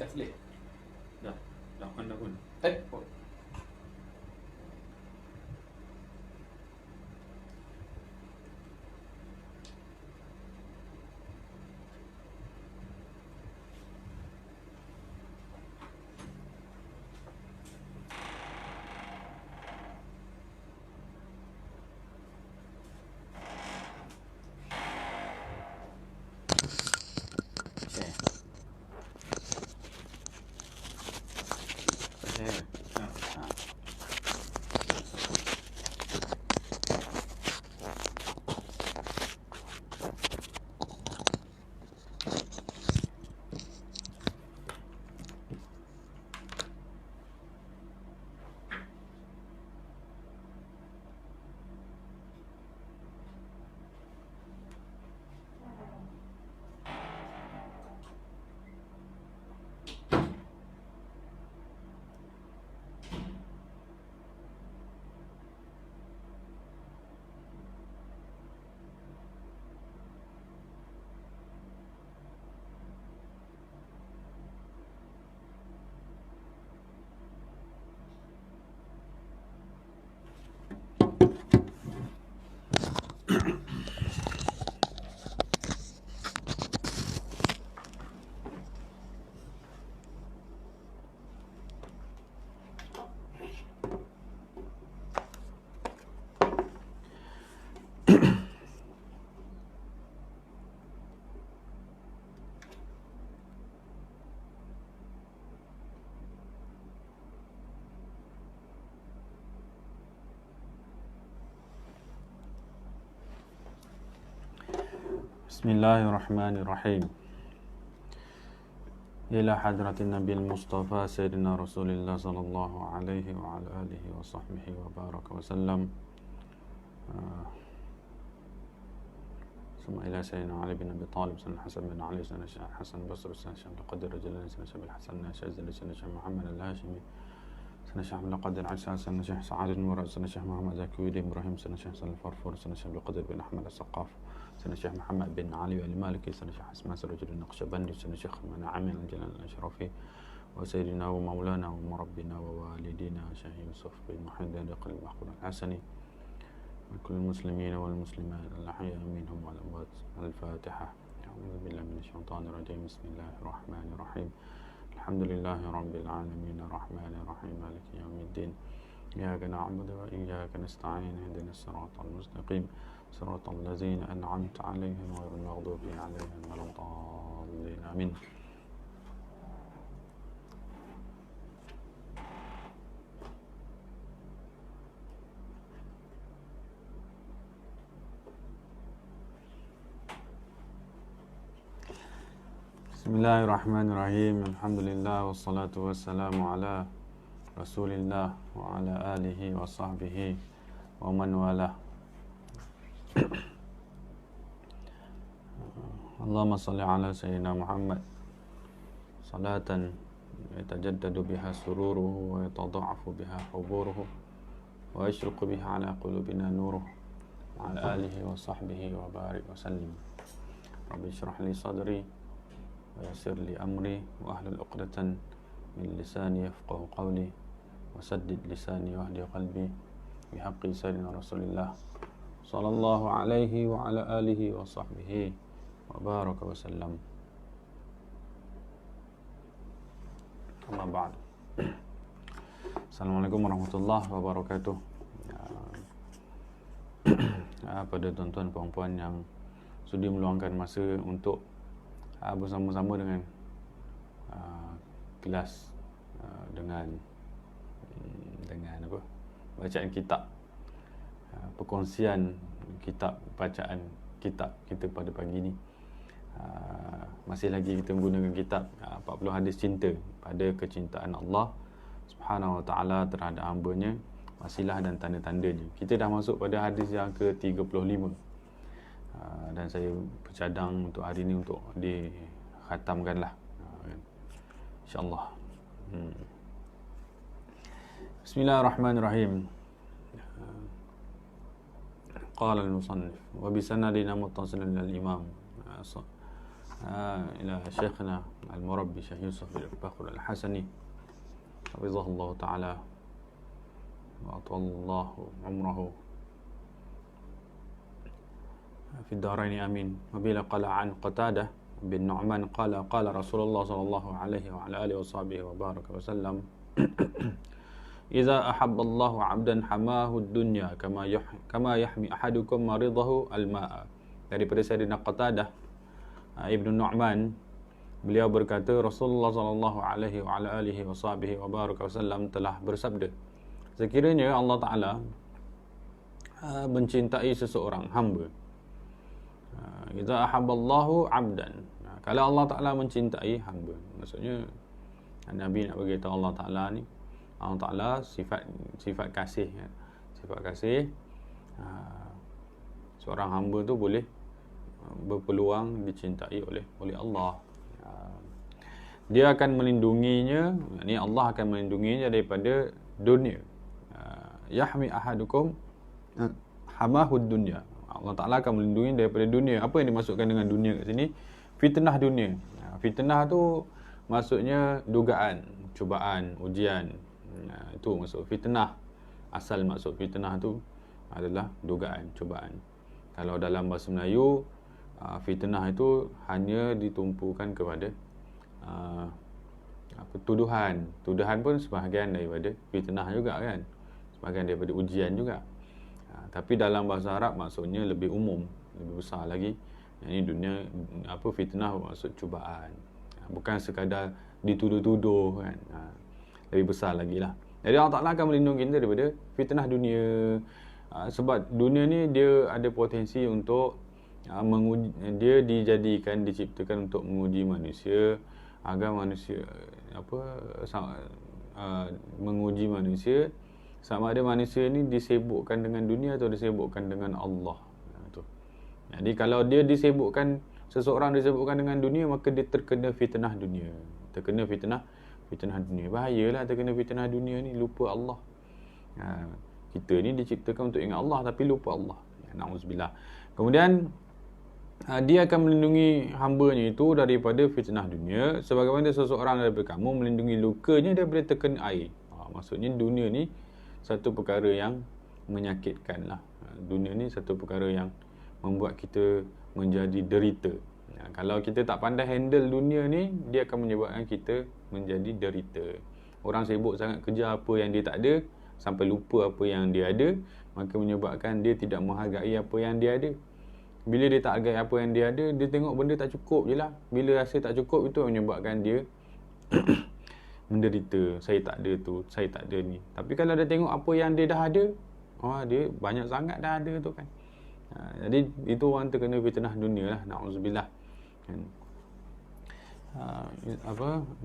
Dah selesai? Dah on dah pun. Oh. Bismillahirrahmanirrahim. Ila hadratin Nabil Mustafa Sayyidina Rasulullah sallallahu alaihi wa ala alihi wa sahbihi wa baraka wa sallam. ثم إلى سيدنا علي بن أبي طالب سنة حسن بن علي سنة حسن بصر سنة شيخ القدر رجلين سنة شيخ الحسن شاذلي سنة شيخ محمد الهاشمي سنة شيخ القدر عيسى سنة شيخ سعد المراد سنة شيخ محمد زكي إبراهيم سنة شيخ الفرفور سنة شيخ القدر بن أحمد السقاف سنة شيخ محمد بن علي المالكي سنة شيخ اسماء رجل النقشبندي سنة شيخ منعم الجلال الأشرفي وسيدنا ومولانا ومربنا ووالدنا شيخ يوسف بن محمد قلب محمود الحسني وكل المسلمين والمسلمات الأحياء منهم والأموات. الفاتحة. أعوذ بالله من الشيطان الرجيم. بسم الله الرحمن الرحيم. الحمد لله رب العالمين الرحمن الرحيم مالك يوم الدين إياك نعبد وإياك نستعين اهدنا الصراط المستقيم صراط الذين أنعمت عليهم غير المغضوب عليهم ولا الضالين آمين. Bismillahirrahmanirrahim. Alhamdulillah wassalatu wassalamu ala Rasulillah wa ala alihi wa sahbihi wa man wala. Allahumma salli ala sayyidina Muhammad salatan yatajaddadu biha sururuhu wa yatada'afu biha huburuhu wa yashruqu biha ala qulubina nuruhu wa ala alihi wa sahbihi wa barik wa sallim. Rabbi shrah li sadri wa yassir li amri wa ahlul 'uqdatan min lisani yafqahu qawli wa saddid lisani wahdi qalbi bihaqqi sayyidina Rasulillah sallallahu alaihi wa ala alihi wa sahbihi wa baraka wa sallam. Amma ba'd. Assalamualaikum warahmatullahi wabarakatuh. Pada tuan-tuan puan-puan yang sudi meluangkan masa untuk bersama-sama dengan kelas dengan apa, bacaan kitab, perkongsian kitab, bacaan kitab kita pada pagi ni. Masih lagi kita menggunakan kitab 40 hadis cinta pada kecintaan Allah Subhanahu Wa Taala terhadap hamba-Nya, wasilah dan tanda-tandanya. Kita dah masuk pada hadis yang ke-35. Dan saya bercadang untuk hari ini untuk dikhatamkanlah, insya-Allah. Bismillahirrahmanirrahim. Qala al-musannif wa bi sanadina muttasilin lil imam ila syekhna al-murabbi Syekh Yusuf bin Bakhr al-Hasani hafizahullah taala wa atallahu umrahu fi ad-darain amin. Wa bila qala an Qatadah bin Nu'man qala Rasulullah sallallahu alaihi wa ala alihi wa sahbihi wa baraka wa sallam Iza ahabballahu 'abdan hamahu ad-dunya kama yahmi ahadukum maridahu al-ma'a. Daripada Sayyidina Qatadah Ibnu Nu'man, beliau berkata Rasulullah sallallahu alaihi wa ala alihi wa sahbihi wa baraka wasallam telah bersabda, sekiranya Allah Taala mencintai seseorang hamba, iza ahabballahu 'abdan, kalau Allah Taala mencintai hamba, maksudnya Nabi nak beritahu Allah Taala ni, Allah Ta'ala sifat kasih, sifat kasih. Seorang hamba tu boleh berpeluang dicintai oleh Allah. Dia akan melindunginya, ni Allah akan melindunginya daripada dunia. Yahmi ahadukum hamahud dunya. Allah Ta'ala akan melindungi daripada dunia. Apa yang dimasukkan dengan dunia kat sini? Fitnah dunia. Fitnah tu maksudnya dugaan, cubaan, ujian. Itu maksud fitnah. Asal maksud fitnah tu adalah dugaan, cubaan. Kalau dalam bahasa Melayu, fitnah itu hanya ditumpukan kepada tuduhan. Tuduhan pun sebahagian daripada fitnah juga kan, sebahagian daripada ujian juga. Tapi dalam bahasa Arab maksudnya lebih umum, lebih besar lagi. Yang ini dunia, fitnah maksud cubaan, bukan sekadar dituduh-tuduh kan. Lebih besar lagi lah. Jadi Allah Ta'ala akan melindungi kita daripada fitnah dunia. Sebab dunia ni dia ada potensi untuk dia diciptakan untuk menguji manusia, agar manusia menguji manusia sama ada manusia ni disibukkan dengan dunia atau disibukkan dengan Allah. Jadi kalau dia seseorang disibukkan dengan dunia, maka dia terkena fitnah dunia. Terkena fitnah dunia. Bahayalah terkena fitnah dunia ni, lupa Allah. Kita ni diciptakan untuk ingat Allah tapi lupa Allah. Na'udzubillah. Kemudian dia akan melindungi hamba-Nya itu daripada fitnah dunia sebagaimana seseorang daripada kamu melindungi lukanya daripada terkena air. Maksudnya dunia ni satu perkara yang menyakitkan lah. Dunia ni satu perkara yang membuat kita menjadi derita. Kalau kita tak pandai handle dunia ni, dia akan menyebabkan kita menjadi derita. Orang sibuk sangat kerja apa yang dia tak ada, sampai lupa apa yang dia ada, maka menyebabkan dia tidak menghargai apa yang dia ada. Bila dia tak hargai apa yang dia ada, dia tengok benda tak cukup je lah. Bila rasa tak cukup, itu menyebabkan dia menderita. Saya tak ada tu, saya tak ada ni. Tapi kalau dia tengok apa yang dia dah ada, dia banyak sangat dah ada tu kan. Jadi itu orang terkena fitnah dunia lah. Na'udzubillah.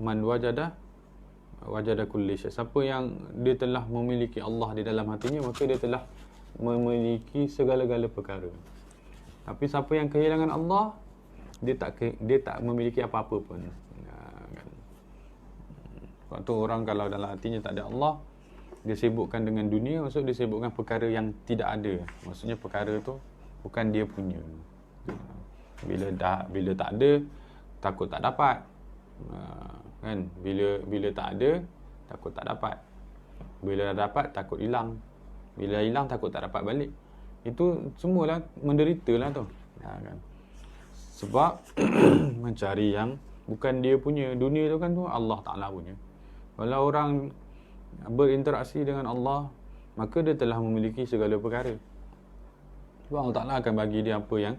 Man wajada kulli syai. Siapa yang dia telah memiliki Allah di dalam hatinya, maka dia telah memiliki segala-gala perkara. Tapi siapa yang kehilangan Allah, dia tak memiliki apa-apa pun. Waktu orang kalau dalam hatinya tak ada Allah, dia sibukkan dengan dunia, maksud dia sibukkan perkara yang tidak ada. Maksudnya perkara tu bukan dia punya. Bila tak ada, takut tak dapat. Kan? Bila tak ada, takut tak dapat. Bila dah dapat, takut hilang. Bila hilang, takut tak dapat balik. Itu semualah menderita lah tu. Kan? Sebab mencari yang bukan dia punya. Dunia tu kan tu Allah Ta'ala punya. Kalau orang berinteraksi dengan Allah, maka dia telah memiliki segala perkara. Sebab Allah Ta'ala akan bagi dia apa yang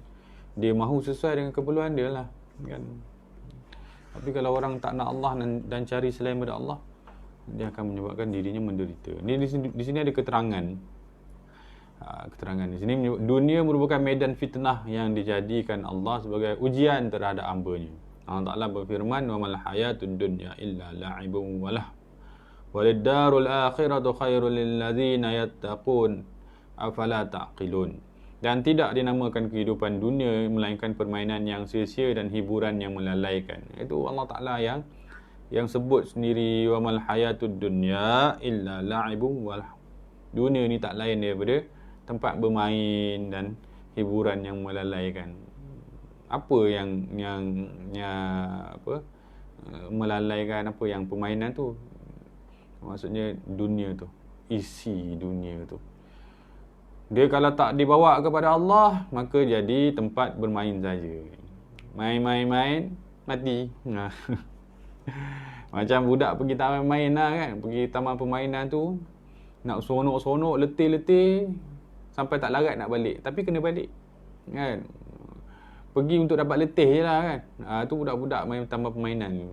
dia mahu sesuai dengan keperluan dia lah kan. Tapi kalau orang tak nak Allah dan cari selain daripada Allah, dia akan menyebabkan dirinya menderita. Di sini ada keterangan keterangan di sini, dunia merupakan medan fitnah yang dijadikan Allah sebagai ujian terhadap hamba-Nya. Allah Ta'ala berfirman, "Wa mal hayatud dunya illa la'ibun wa lah. Walid darul akhiratu khairul lil ladzina yattaqun afala ta'qilun." Dan tidak dinamakan kehidupan dunia melainkan permainan yang sia-sia dan hiburan yang melalaikan. Itu Allah Ta'ala yang sebut sendiri, "Wa mal hayatud dunya illa la'ibun wa lah." Dunia ni tak lain daripada tempat bermain dan hiburan yang melalaikan. Apa yang apa melalaikan, apa yang permainan tu? Maksudnya dunia tu, isi dunia tu. Dia kalau tak dibawa kepada Allah, maka jadi tempat bermain saja. Main-main mati. Macam budak pergi taman main lah kan, pergi taman permainan tu, nak sonok-sonok, letih-letih sampai tak larat nak balik, tapi kena balik kan. Pergi untuk dapat letih je lah kan. Tu budak-budak main taman permainan tu.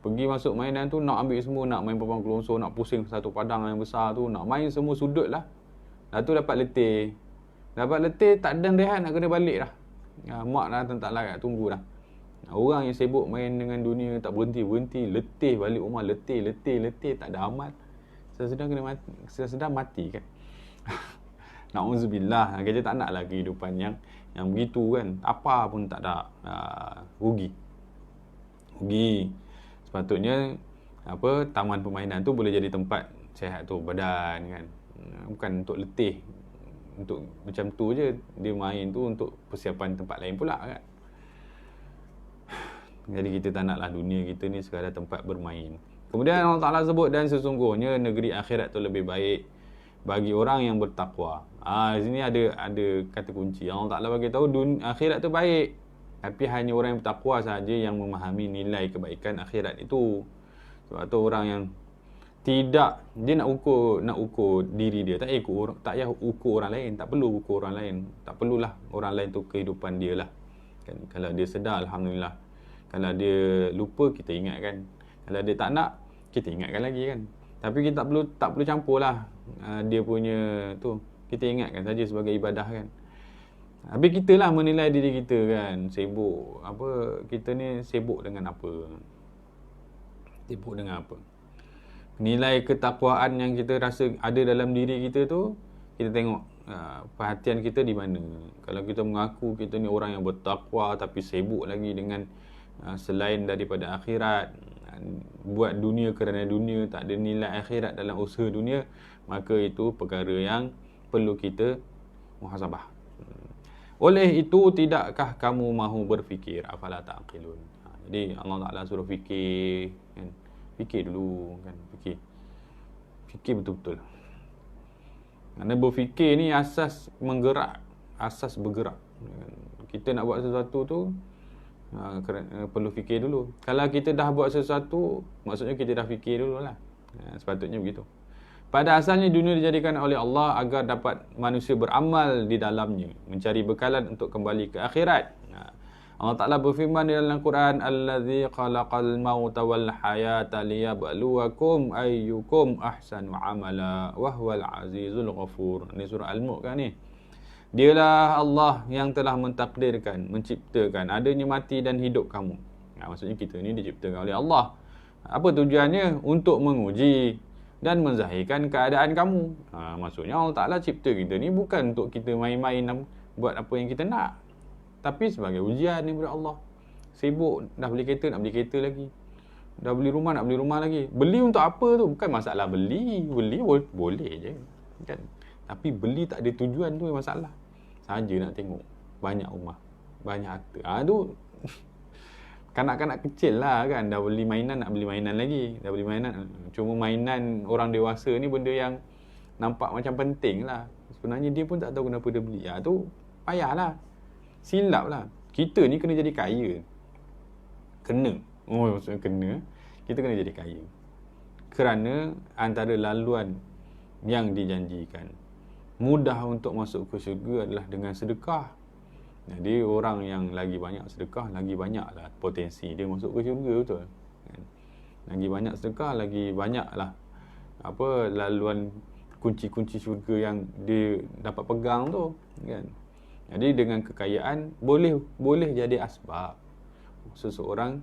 Pergi masuk mainan tu, nak ambil semua, nak main papan kelonsor, nak pusing satu padang yang besar tu, nak main semua sudut lah. Dah tu dapat letih. Dapat letih, tak ada rehat, nak kena balik dah. Mak dah tak larat, tunggu dah. Orang yang sibuk main dengan dunia, tak berhenti-berhenti, letih balik rumah, letih, tak ada amal. Sedang mati kan. Na'udzubillah. Kita tak nak lah kehidupan yang begitu kan. Apa pun tak ada. Rugi. Sepatutnya taman permainan tu boleh jadi tempat sihat tu badan kan. Bukan untuk letih. Untuk macam tu je. Dia main tu untuk persiapan tempat lain pula kan. Jadi kita tak naklah dunia kita ni sekadar tempat bermain. Kemudian Allah Ta'ala sebut, dan sesungguhnya negeri akhirat tu lebih baik bagi orang yang bertakwa. Di sini ada kata kunci. Allah Ta'ala bagi tahu akhirat tu baik, tapi hanya orang yang bertakwa saja yang memahami nilai kebaikan akhirat itu. Sebab tu orang yang tidak, dia nak ukur diri dia, tak payah ukur orang lain, tak perlu ukur orang lain, tak perlulah orang lain tu kehidupan dia lah kan. Kalau dia sedar, alhamdulillah. Kalau dia lupa, kita ingatkan. Kalau dia tak nak, kita ingatkan lagi kan. Tapi kita tak perlu campur lah dia punya tu. Kita ingatkan saja sebagai ibadah kan. Habis kita lah menilai diri kita kan. Sibuk kita ni sibuk dengan apa? Nilai ketakwaan yang kita rasa ada dalam diri kita tu, kita tengok perhatian kita di mana. Kalau kita mengaku kita ni orang yang bertakwa tapi sibuk lagi dengan selain daripada akhirat, buat dunia kerana dunia, tak ada nilai akhirat dalam usaha dunia, maka itu perkara yang perlu kita muhasabah. Oleh itu, tidakkah kamu mahu berfikir? Afala ta'qilun. Jadi Allah Ta'ala suruh fikir kan? Fikir dulu kan. Fikir betul-betul. Kerana berfikir ni asas bergerak. Kita nak buat sesuatu tu perlu fikir dulu. Kalau kita dah buat sesuatu, maksudnya kita dah fikir dulu lah. Sepatutnya begitu. Pada asalnya dunia dijadikan oleh Allah agar dapat manusia beramal di dalamnya, mencari bekalan untuk kembali ke akhirat. Allah Ta'ala berfirman di dalam Quran, "Allazi khalaqal mauta wal hayata liyabluwakum ayyukum ahsanu amala wa huwal azizul ghafur." Ini surah Al-Mulk kan ni. Dialah Allah yang telah mentakdirkan, menciptakan adanya mati dan hidup kamu. Maksudnya kita ni diciptakan oleh Allah. Apa tujuannya? Untuk menguji dan menzahirkan keadaan kamu. Maksudnya Allah Ta'ala cipta kita ni bukan untuk kita main-main buat apa yang kita nak, tapi sebagai ujian daripada Allah. Sibuk, dah beli kereta, nak beli kereta lagi. Dah beli rumah, nak beli rumah lagi. Beli untuk apa tu? Bukan masalah beli boleh je kan. Tapi beli tak ada tujuan tu yang masalah. Saja nak tengok banyak rumah, banyak harta. Tu kanak-kanak kecil lah kan. Dah beli mainan, nak beli mainan lagi. Dah beli mainan. Cuma mainan orang dewasa ni benda yang nampak macam penting lah. Sebenarnya dia pun tak tahu kenapa dia beli. Tu payahlah. Silap lah. Kita ni kena jadi kaya. Maksudnya kena. Kita kena jadi kaya. Kerana antara laluan yang dijanjikan, mudah untuk masuk ke syurga adalah dengan sedekah. Jadi orang yang lagi banyak sedekah, lagi banyaklah potensi dia masuk ke syurga, betul. Lagi banyak sedekah, lagi banyaklah laluan kunci-kunci syurga yang dia dapat pegang tu, kan. Jadi dengan kekayaan boleh jadi asbab seseorang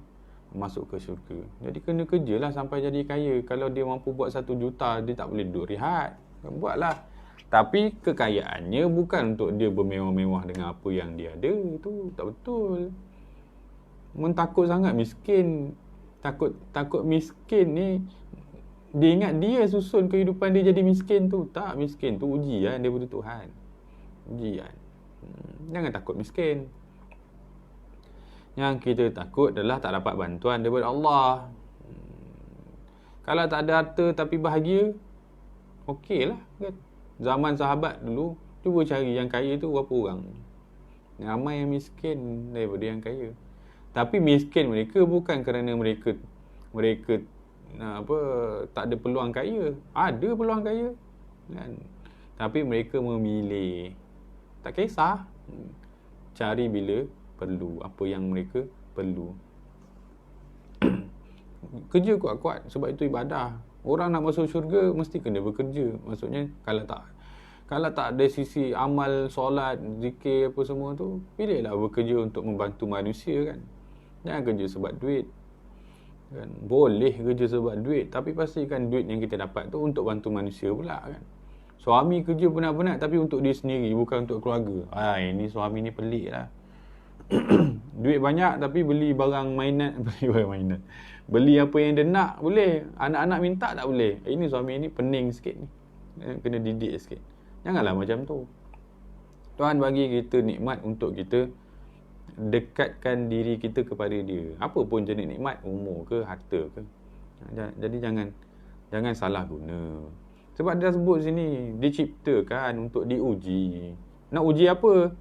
masuk ke syurga. Jadi kena kerjalah sampai jadi kaya. Kalau dia mampu buat 1 juta, dia tak boleh duduk rehat. Buatlah. Tapi kekayaannya bukan untuk dia bermewah-mewah dengan apa yang dia ada. Itu tak betul. Takut sangat miskin. Takut miskin ni, dia ingat dia susun kehidupan dia jadi miskin tu. Tak, miskin tu ujian daripada Tuhan. Ujian. Jangan takut miskin. Yang kita takut adalah tak dapat bantuan daripada Allah. Kalau tak ada harta tapi bahagia, okey lah, kan. Zaman sahabat dulu, cuba cari yang kaya tu berapa orang. Ramai yang miskin daripada yang kaya. Tapi miskin mereka bukan kerana mereka tak ada peluang kaya. Ada peluang kaya, kan. Tapi mereka memilih. Tak kisah. Cari bila perlu, apa yang mereka perlu. Kerja kuat-kuat, sebab itu ibadah. Orang nak masuk syurga mesti kena bekerja. Maksudnya kalau tak ada sisi amal, solat, zikir apa semua tu, pilihlah bekerja untuk membantu manusia, kan. Jangan kerja sebab duit, kan. Boleh kerja sebab duit, tapi pastikan duit yang kita dapat tu untuk bantu manusia pula, kan. Suami kerja penat-penat tapi untuk dia sendiri, bukan untuk keluarga. Ini suami ni pelik lah. Duit banyak tapi beli barang mainan. Beli apa yang dia nak boleh, anak-anak minta tak boleh. Ini suami ni pening sikit ni, kena didik sikit. Janganlah macam tu. Tuhan bagi kita nikmat untuk kita dekatkan diri kita kepada dia. Apa pun jenis nikmat, umur ke, harta ke. Jadi jangan salah guna. Sebab dia sebut sini, diciptakan untuk diuji. Nak uji apa?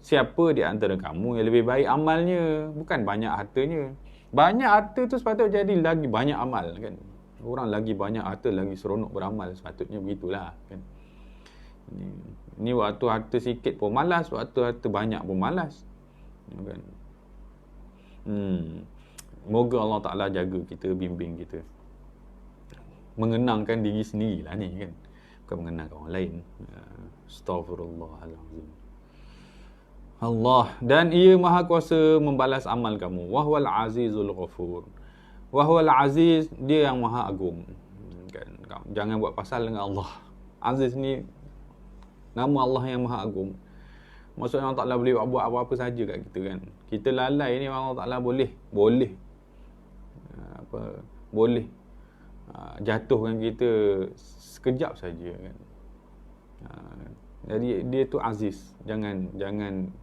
Siapa di antara kamu yang lebih baik amalnya, bukan banyak hartanya. Banyak harta tu sepatutnya jadi lagi banyak amal, kan. Orang lagi banyak harta lagi seronok beramal, sepatutnya begitulah, kan. Ni waktu harta sikit pun malas, waktu harta banyak pun malas, kan. Moga Allah Ta'ala jaga kita, bimbing kita mengenangkan diri sendiri lah ni, kan. Bukan mengenangkan orang lain. Astaghfirullahalazim. Allah, dan ia maha kuasa membalas amal kamu. Wahwal azizul ghafur. Wahwal aziz, dia yang maha agung, kan. Jangan buat pasal dengan Allah. Aziz ni nama Allah yang maha agung. Maksudnya Allah Ta'ala boleh buat apa-apa saja kat kita, kan. Kita lalai ni, Allah Ta'ala boleh jatuhkan kita sekejap saja, kan. Jadi dia tu aziz. Jangan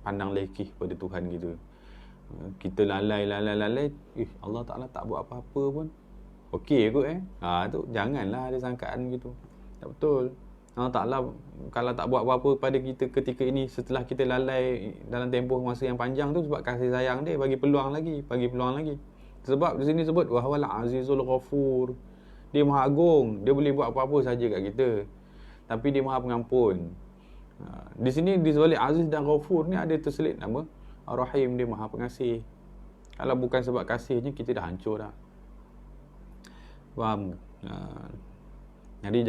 pandang lekeh pada Tuhan kita. Kita lalai, Allah Ta'ala tak buat apa-apa pun, okey kot, tu janganlah ada sangkaan gitu. Tak betul. Allah Ta'ala kalau tak buat apa-apa pada kita ketika ini, setelah kita lalai dalam tempoh masa yang panjang tu, sebab kasih sayang dia, bagi peluang lagi. Sebab di sini sebut wahwal azizul ghafur. Dia maha agung, dia boleh buat apa-apa saja kat kita, tapi dia maha pengampun. Di sini di sebalik aziz dan ghafur ni ada terselit nama Ar-Rahim, dia maha pengasih. Kalau bukan sebab kasihnya, kita dah hancur dah. Faham? Jadi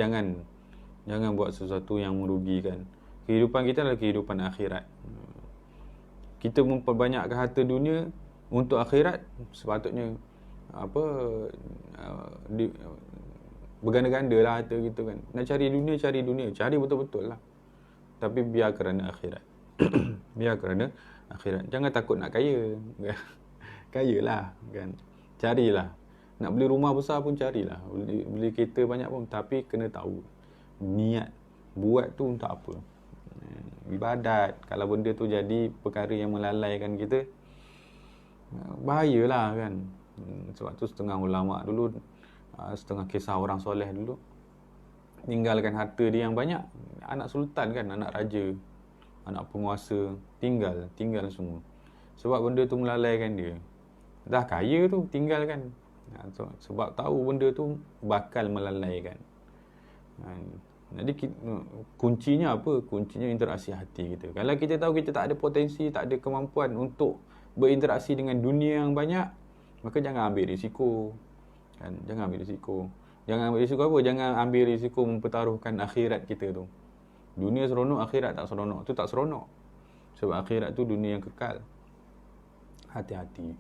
jangan buat sesuatu yang merugikan. Kehidupan kita adalah kehidupan akhirat. Kita memperbanyakkan harta dunia untuk akhirat, sepatutnya berganda-ganda lah harta kita, kan. Nak cari dunia, cari betul-betul lah. Tapi biar kerana akhirat. Biar kerana akhirat. Jangan takut nak kaya. Kayalah, kan. Carilah. Nak beli rumah besar pun carilah. Beli kereta banyak pun. Tapi kena tahu niat buat tu untuk apa. Ibadat. Kalau benda tu jadi perkara yang melalaikan kita, bahayalah, kan. Sebab tu setengah ulama dulu, setengah kisah orang soleh dulu, tinggalkan harta dia yang banyak. Anak sultan, kan, anak raja, anak penguasa, tinggal semua. Sebab benda tu melalaikan dia. Dah kaya tu tinggalkan, sebab tahu benda tu bakal melalaikan. Jadi kuncinya apa? Kuncinya interaksi hati kita. Kalau kita tahu kita tak ada potensi, tak ada kemampuan untuk berinteraksi dengan dunia yang banyak, maka jangan ambil risiko, kan. Jangan ambil risiko. Jangan ambil risiko apa? Jangan ambil risiko mempertaruhkan akhirat kita tu. Dunia seronok, akhirat tak seronok. Tu tak seronok. Sebab akhirat tu dunia yang kekal. Hati-hati.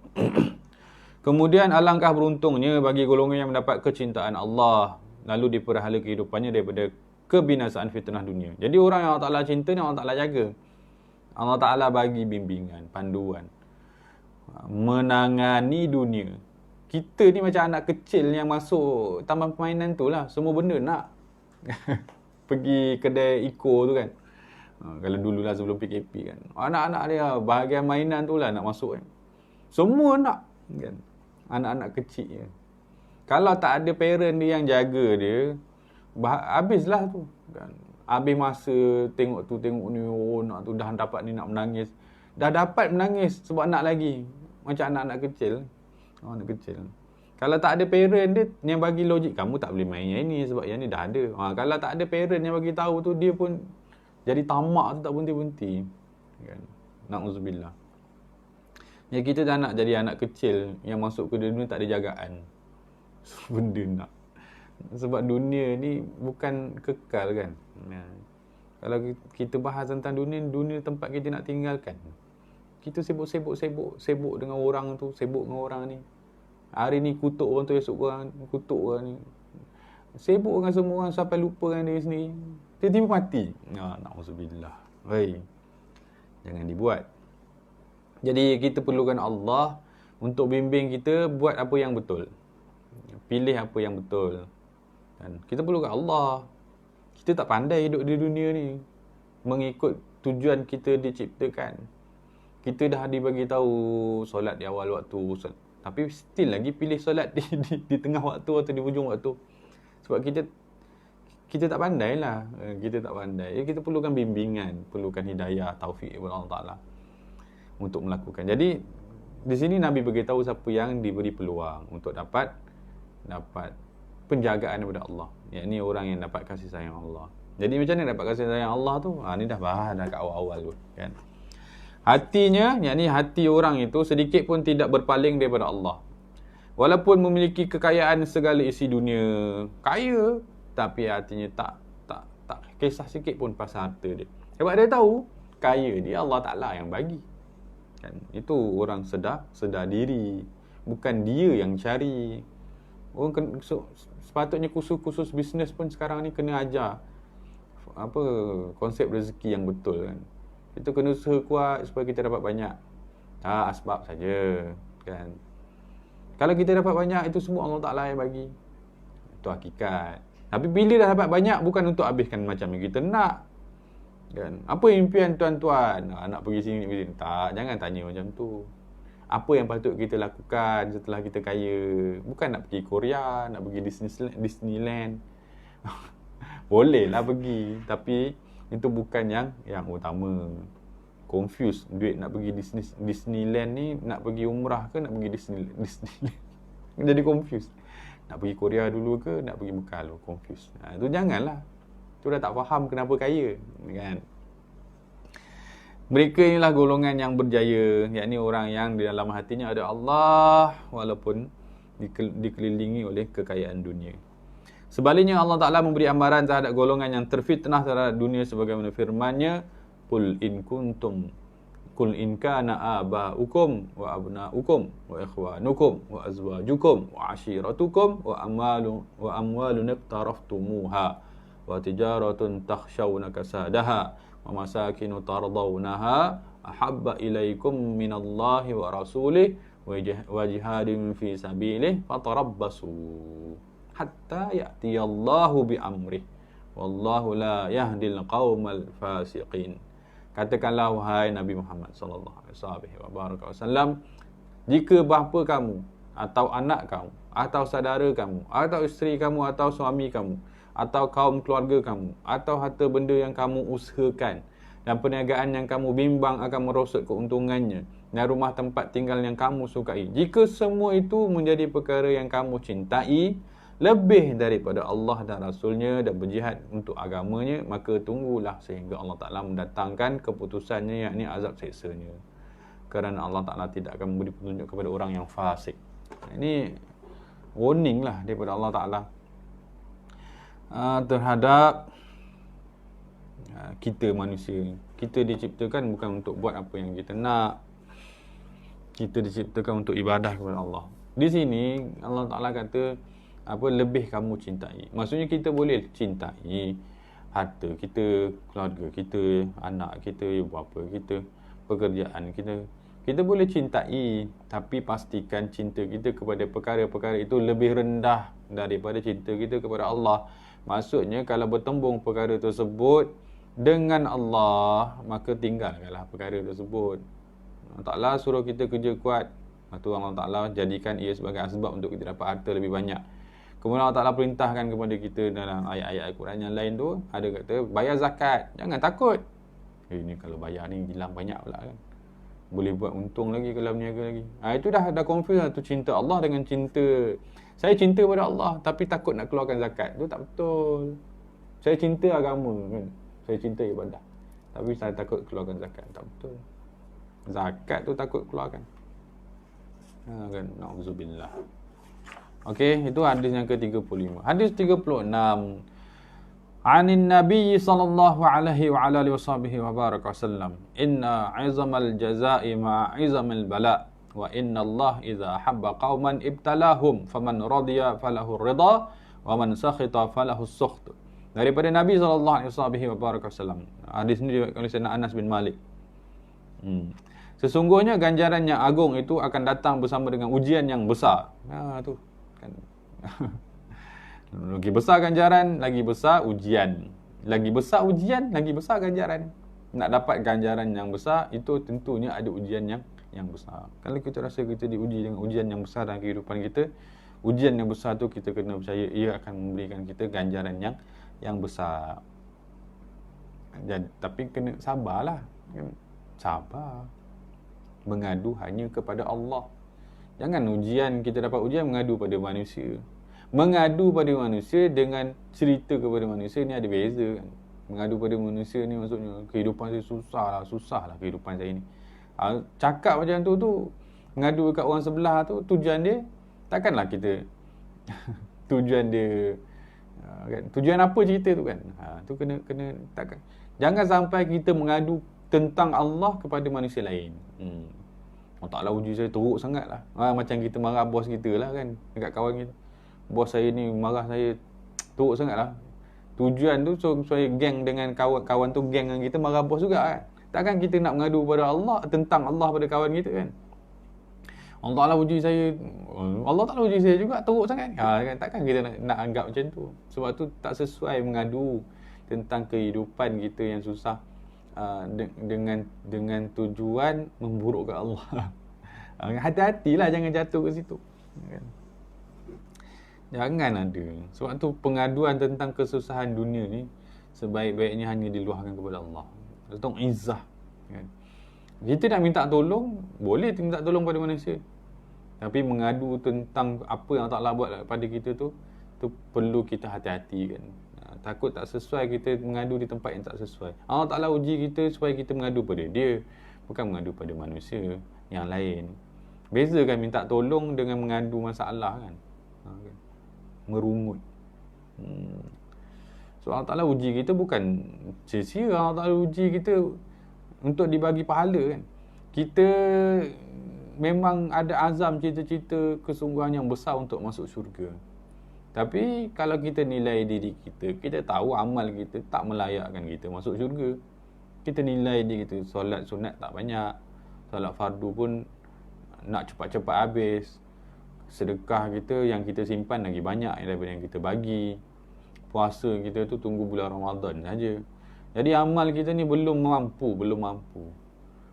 Kemudian alangkah beruntungnya bagi golongan yang mendapat kecintaan Allah, lalu diperhala kehidupannya daripada kebinasaan fitnah dunia. Jadi orang yang Allah Ta'ala cinta ni Allah Ta'ala jaga. Allah Ta'ala bagi bimbingan, panduan, menangani dunia. Kita ni macam anak kecil yang masuk taman permainan tu lah. Semua benda nak. Pergi kedai Eco tu kan. Kalau dululah sebelum PKP kan. Anak-anak dia bahagian mainan tu lah nak masuk kan. Semua nak kan. Anak-anak kecil je. Kalau tak ada parent dia yang jaga dia, habislah tu kan. Habis masa tengok tu tengok ni, oh nak tu dah dapat ni nak menangis. Dah dapat menangis sebab nak lagi. Macam anak-anak kecil. Anak kecil. Kalau tak ada parent dia yang bagi logik, kamu tak boleh main yang ni sebab yang ni dah ada. Kalau tak ada parent yang bagi tahu tu, dia pun jadi tamak tu tak berhenti-berhenti. Kan? Na'udzubillah. Ya, kita dah nak jadi anak kecil yang masuk ke dunia tak ada jagaan. Benda nak. Sebab dunia ni bukan kekal kan. Ya. Kalau kita bahas tentang dunia tempat kita nak tinggalkan. Kita sibuk dengan orang tu, sibuk dengan orang ni. Hari ni kutuk orang tu, esok orang kutuk orang ni. Sibuk dengan semua orang sampai lupa dengan diri sendiri. Tiba-tiba mati. Na'udzubillah. Hei. Jangan dibuat. Jadi kita perlukan Allah untuk bimbing kita buat apa yang betul. Pilih apa yang betul. Dan kita perlukan Allah. Kita tak pandai hidup di dunia ni mengikut tujuan kita diciptakan. Kita dah dibagi tahu solat di awal waktu, tapi still lagi pilih solat di tengah waktu atau di hujung waktu. Sebab kita tak pandai lah. Kita tak pandai. Kita perlukan bimbingan, perlukan hidayah, taufik daripada Allah Ta'ala untuk melakukan. Jadi di sini Nabi beritahu siapa yang diberi peluang untuk dapat penjagaan daripada Allah. Ini orang yang dapat kasih sayang Allah. Jadi macam mana dapat kasih sayang Allah tu? Ni dah bahas dah kat awal-awal tu kan. Hatinya, yakni hati orang itu sedikit pun tidak berpaling daripada Allah. Walaupun memiliki kekayaan segala isi dunia, kaya, tapi hatinya tak kisah sikit pun pasal harta dia. Sebab dia tahu kaya dia Allah Ta'ala yang bagi. Kan? Itu orang sedar diri. Bukan dia yang cari. Orang sepatutnya kursus bisnes pun sekarang ni kena ajar konsep rezeki yang betul kan. Itu kena usaha kuat supaya kita dapat banyak. Asbab saja kan. Kalau kita dapat banyak, itu semua Allah Ta'ala yang bagi. Itu hakikat. Tapi bila dah dapat banyak, bukan untuk habiskan macam yang kita nak. Kan? Apa impian tuan-tuan? Nak pergi sini, pergi sini. Tak, jangan tanya macam tu. Apa yang patut kita lakukan setelah kita kaya? Bukan nak pergi Korea, nak pergi Disneyland. Boleh lah pergi. Tapi itu bukan yang utama. Confuse duit nak pergi Disneyland ni, nak pergi umrah ke nak pergi Disneyland. Jadi confuse. Nak pergi Korea dulu ke nak pergi Mekah dulu, confuse. Itu janganlah. Tu dah tak faham kenapa kaya kan. Mereka inilah golongan yang berjaya, yakni orang yang di dalam hatinya ada Allah walaupun dikelilingi oleh kekayaan dunia. Sebaliknya Allah Ta'ala memberi amaran terhadap golongan yang terfitnah terhadap dunia sebagaimana firman-Nya, Qul in kana aba'ukum wa abna'ukum wa ikhwanukum wa azwajukum wa ashiratukum wa amwalun iqtaraftumuha wa tijaratun takhshawna kasadaha wa masakinu tardawnaha ahabba ilaikum minallahi wa rasulih wa jihadin fi sabilih fatarabbasu hatta ya'tiyallahu bi amrih wallahu la yahdil qaumal fasiqin. Katakanlah wahai Nabi Muhammad sallallahu alaihi wasallam, jika bapa kamu atau anak kamu atau saudara kamu atau isteri kamu atau suami kamu atau kaum keluarga kamu atau harta benda yang kamu usahakan dan perniagaan yang kamu bimbang akan merosot keuntungannya dan rumah tempat tinggal yang kamu sukai, jika semua itu menjadi perkara yang kamu cintai lebih daripada Allah dan Rasulnya dan berjihad untuk agamanya, maka tunggulah sehingga Allah Ta'ala mendatangkan keputusannya, yakni azab seksanya. Kerana Allah Ta'ala tidak akan memberi petunjuk kepada orang yang fasik. Ini warning lah daripada Allah Ta'ala. terhadap kita manusia. Kita diciptakan bukan untuk buat apa yang kita nak. Kita diciptakan untuk ibadah kepada Allah. Di sini Allah Ta'ala kata lebih kamu cintai. Maksudnya kita boleh cintai harta kita, keluarga kita, anak kita, ibu bapa kita, pekerjaan kita. Kita boleh cintai, tapi pastikan cinta kita kepada perkara-perkara itu lebih rendah daripada cinta kita kepada Allah. Maksudnya kalau bertembung perkara tersebut dengan Allah, maka tinggalkanlah perkara tersebut. Allah Ta'ala suruh kita kerja kuat. Lepas tu Allah Ta'ala jadikan ia sebagai asbab untuk kita dapat harta lebih banyak. Kemudian Allah Ta'ala perintahkan kepada kita dalam ayat-ayat Al-Quran yang lain tu, ada kata bayar zakat. Jangan takut. Ini kalau bayar ni hilang banyak pula kan. Boleh buat untung lagi kalau berniaga lagi. Itu dah confuse lah tu, cinta Allah dengan cinta. Saya cinta pada Allah tapi takut nak keluarkan zakat. Tu tak betul. Saya cinta agama kan. Saya cinta ibadah. Tapi saya takut keluarkan zakat. Tak betul. Zakat tu takut keluarkan. Kan, na'udzubillah. Okey, itu hadis yang ke-35. Hadis 36. Anin Nabi sallallahu alaihi wa alihi wa baraka wasallam. Inna 'izamal jazaa'i ma'a 'izamil bala' wa inna Allah idza habba qauman ibtalahum faman radiya falahu ridha wa man sakhita falahu sukht. Daripada Nabi sallallahu alaihi wa baraka wasallam. Hadis ini diriwayatkan oleh Sayyidina Anas bin Malik. Sesungguhnya ganjaran yang agung itu akan datang bersama dengan ujian yang besar. Tu kan. Lagi besar ganjaran, lagi besar ujian. Lagi besar ujian, lagi besar ganjaran. Nak dapat ganjaran yang besar, itu tentunya ada ujian yang besar. Kalau kita rasa kita diuji dengan ujian yang besar dalam kehidupan kita, ujian yang besar tu kita kena percaya ia akan memberikan kita ganjaran yang besar. Tapi kena sabarlah. Sabar. Mengadu hanya kepada Allah. Jangan kita dapat ujian mengadu pada manusia. Mengadu pada manusia dengan cerita kepada manusia ni ada beza kan. Mengadu pada manusia ni maksudnya kehidupan saya susah lah kehidupan saya ni. Cakap macam tu mengadu dekat orang sebelah tu, tujuan dia takkanlah kita tujuan dia kan, tujuan apa cerita tu kan. Tu kena takkan. Jangan sampai kita mengadu tentang Allah kepada manusia lain. Allah Ta'ala uji saya teruk sangat lah. Macam kita marah bos kita lah kan, dekat kawan kita. Bos saya ni marah saya teruk sangat lah. Tujuan tu supaya geng dengan kawan tu geng dengan kita marah bos juga kan. Takkan kita nak mengadu pada Allah tentang Allah pada kawan kita kan. Allah Ta'ala uji saya, Allah Ta'ala uji saya juga teruk sangat. Kan? Takkan kita nak anggap macam tu. Sebab tu tak sesuai mengadu tentang kehidupan kita yang susah dengan tujuan memburukkan Allah. Hati-hatilah jangan jatuh ke situ kan? Jangan ada. Sebab tu pengaduan tentang kesusahan dunia ni sebaik-baiknya hanya diluahkan kepada Allah. Tentang izzah kan? Kita nak minta tolong, boleh minta tolong pada manusia. Tapi mengadu tentang apa yang Allah Ta'ala buat pada kita tu perlu kita hati-hati kan. Takut tak sesuai kita mengadu di tempat yang tak sesuai. Allah Ta'ala uji kita supaya kita mengadu pada dia, bukan mengadu pada manusia yang lain. Beza kan minta tolong dengan mengadu masalah kan. Merungut. So Allah Ta'ala uji kita bukan sia-sia. Allah Ta'ala uji kita untuk dibagi pahala kan. Kita memang ada azam cita-cita kesungguhan yang besar untuk masuk syurga. Tapi kalau kita nilai diri kita, kita tahu amal kita tak melayakkan kita masuk syurga. Kita nilai diri kita, solat sunat tak banyak, solat fardu pun nak cepat-cepat habis. Sedekah kita yang kita simpan lagi banyak daripada yang kita bagi. Puasa kita tu tunggu bulan Ramadan saja. Jadi amal kita ni belum mampu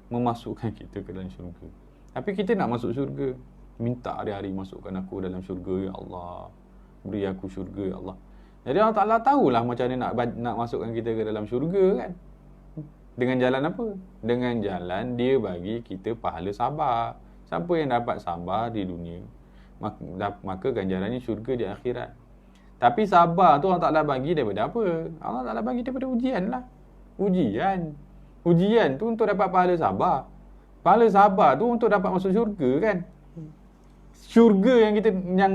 memasukkan kita ke dalam syurga. Tapi kita nak masuk syurga. Minta hari-hari masukkan aku dalam syurga ya Allah. Beri aku syurga ya Allah. Jadi Allah Ta'ala tahulah macam mana nak masukkan kita ke dalam syurga kan. Dengan jalan apa? Dengan jalan dia bagi kita pahala sabar. Siapa yang dapat sabar di dunia, maka ganjarannya syurga di akhirat. Tapi sabar tu Allah Ta'ala bagi daripada apa? Allah Ta'ala bagi daripada ujian lah. Ujian tu untuk dapat pahala sabar. Pahala sabar tu untuk dapat masuk syurga kan. Syurga yang kita yang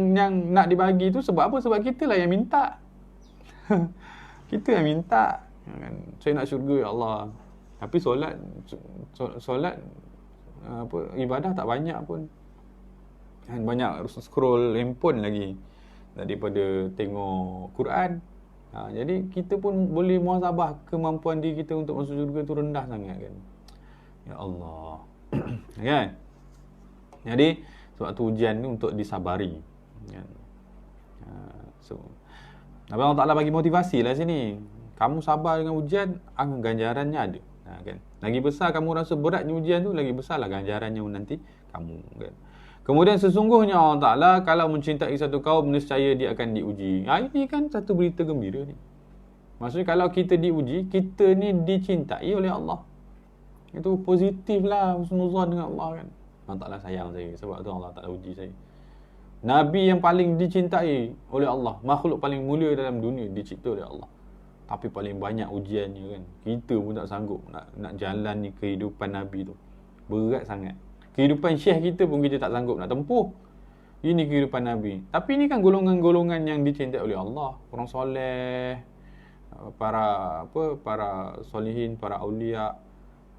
nak dibagi tu sebab apa? Sebab kita lah yang minta. Kita yang minta kan, saya nak syurga ya Allah. Tapi solat ibadah tak banyak pun. Kan banyak scroll handphone lagi daripada tengok Quran. Jadi kita pun boleh muhasabah kemampuan diri kita untuk masuk syurga tu rendah sangat kan. Ya Allah. Kan? Jadi sebab tu ujian ni untuk disabari. Kan? Nabi Allah Ta'ala bagi motivasi lah sini. Kamu sabar dengan ujian, ganjarannya ada. Kan? Lagi besar kamu rasa beratnya ujian tu, lagi besarlah ganjarannya nanti kamu. Kan? Kemudian sesungguhnya Allah Ta'ala kalau mencintai satu kaum, nescaya dia akan diuji. Ini kan satu berita gembira ni. Maksudnya kalau kita diuji, kita ni dicintai oleh Allah. Itu positif lah, husnuzan dengan Allah kan. Allah Ta'ala sayang saya, sebab tu Allah Ta'ala uji saya. Nabi yang paling dicintai oleh Allah, makhluk paling mulia dalam dunia dicipta oleh Allah. Tapi paling banyak ujiannya kan. Kita pun tak sanggup nak jalan ni kehidupan Nabi tu. Berat sangat. Kehidupan syekh kita pun kita tak sanggup nak tempuh. Ini kehidupan Nabi. Tapi ini kan golongan-golongan yang dicintai oleh Allah. Orang soleh, para solihin, para awliya.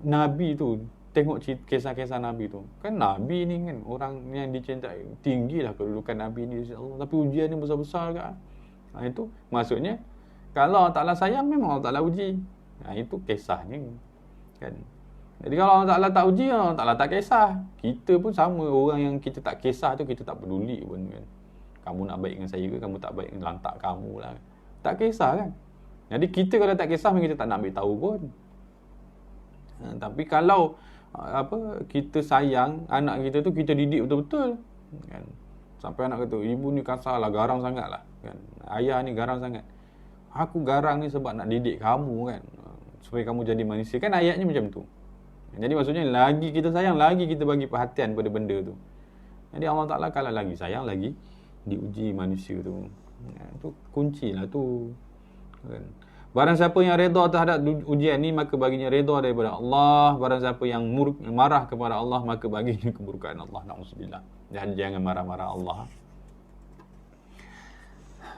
Nabi tu, tengok kisah-kisah Nabi tu. Kan Nabi ni kan orang yang dicintai. Tinggilah kedudukan Nabi ni Allah. Tapi ujian ni besar-besar kan. Itu maksudnya kalau Allah Ta'ala sayang, memang Allah Ta'ala uji. Itu kisahnya kan. Jadi kalau Allah Ta'ala tak uji, Allah Ta'ala tak kisah. Kita pun sama, orang yang kita tak kisah tu kita tak peduli pun kan. Kamu nak baik dengan saya ke, kamu tak baik dengan lantak kamu lah. Tak kisah kan. Jadi kita kalau tak kisah, kita tak nak ambil tahu pun. Tapi kalau kita sayang anak kita tu, kita didik betul-betul kan. Sampai anak kata, ibu ni kasar lah, garang sangat lah kan. Ayah ni garang sangat. Aku garang ni sebab nak didik kamu kan, supaya kamu jadi manusia. Kan ayatnya macam tu. Jadi maksudnya lagi kita sayang, lagi kita bagi perhatian pada benda tu. Jadi Allah Ta'ala kalau lagi sayang, lagi diuji manusia tu. Itu kunci lah tu kan. Barang siapa yang reda terhadap ujian ni, maka baginya reda daripada Allah. Barang siapa yang marah kepada Allah, maka baginya keburukan Allah. Na'udzubillah. Jangan marah-marah Allah.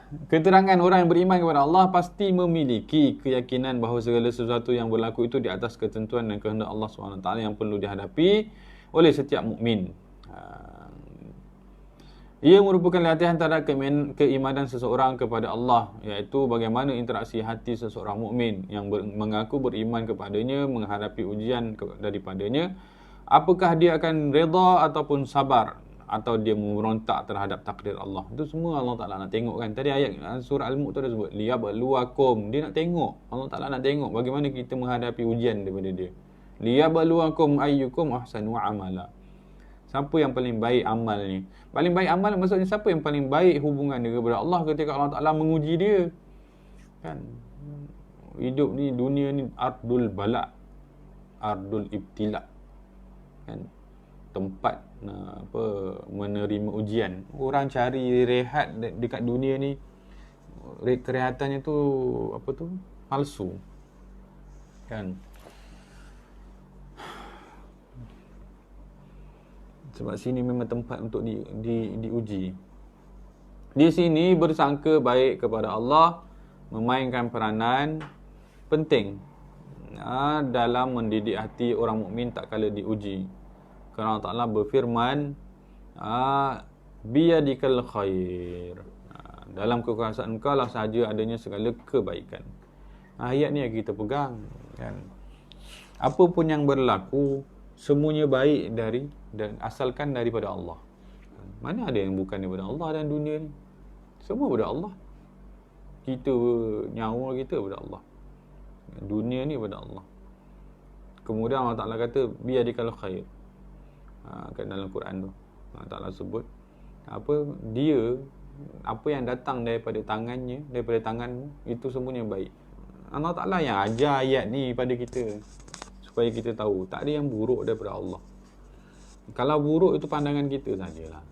Keterangan orang yang beriman kepada Allah pasti memiliki keyakinan bahawa segala sesuatu yang berlaku itu di atas ketentuan dan kehendak Allah SWT yang perlu dihadapi oleh setiap mukmin. Ia merupakan latihan terhadap keimanan seseorang kepada Allah, iaitu bagaimana interaksi hati seseorang mukmin yang mengaku beriman kepadanya menghadapi ujian daripadanya. Apakah dia akan reda ataupun sabar, atau dia memberontak terhadap takdir Allah. Itu semua Allah Ta'ala nak tengok kan. Tadi ayat surah Al-Mulk tu ada sebut liyabluwakum. Dia nak tengok. Allah Ta'ala nak tengok bagaimana kita menghadapi ujian daripada dia. Liyabluwakum ayyukum ahsanu amala. Siapa yang paling baik amal ni? Paling baik amal maksudnya siapa yang paling baik hubungan dia kepada Allah ketika Allah Ta'ala menguji dia. Kan? Hidup ni, dunia ni ardul bala, ardul ibtila. Kan? Tempat menerima ujian. Orang cari rehat dekat dunia ni, kerehatannya tu palsu kan. Sebab sini memang tempat untuk diuji. Di sini bersangka baik kepada Allah memainkan peranan penting dalam mendidik hati orang mukmin tak kala diuji. Kerana Allah Ta'ala berfirman, biyadikal khair. Dalam kekuasaan engkau lah sahaja adanya segala kebaikan. Ayat ni yang kita pegang kan. Apa pun yang berlaku, semuanya baik dan asalkan daripada Allah. Mana ada yang bukan daripada Allah dan dunia ni? Semua daripada Allah. Kita, nyawa kita daripada Allah. Dunia ni daripada Allah. Kemudian Allah Ta'ala kata, biyadikal khair. Kat dalam Quran tu Allah Ta'ala sebut apa yang datang daripada tangannya, daripada tanganmu, itu semuanya baik. Allah Ta'ala yang ajar ayat ni pada kita supaya kita tahu tak ada yang buruk daripada Allah. Kalau buruk itu pandangan kita sajalah,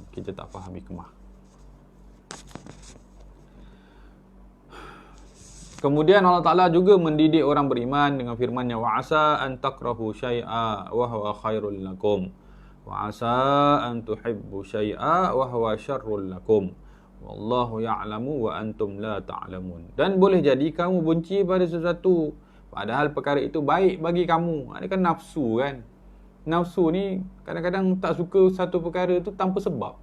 kita tak faham hikmah. Kemudian Allah Ta'ala juga mendidik orang beriman dengan firman-Nya, wa asa an takrahu syai'a wa huwa khairul lakum wa asa an tuhibbu syai'a wa huwa syarrul lakum Wallahu ya'lamu wa antum la ta'lamun. Dan boleh jadi kamu benci pada sesuatu padahal perkara itu baik bagi kamu. Ada kan nafsu kan. Nafsu ni kadang-kadang tak suka satu perkara tu tanpa sebab.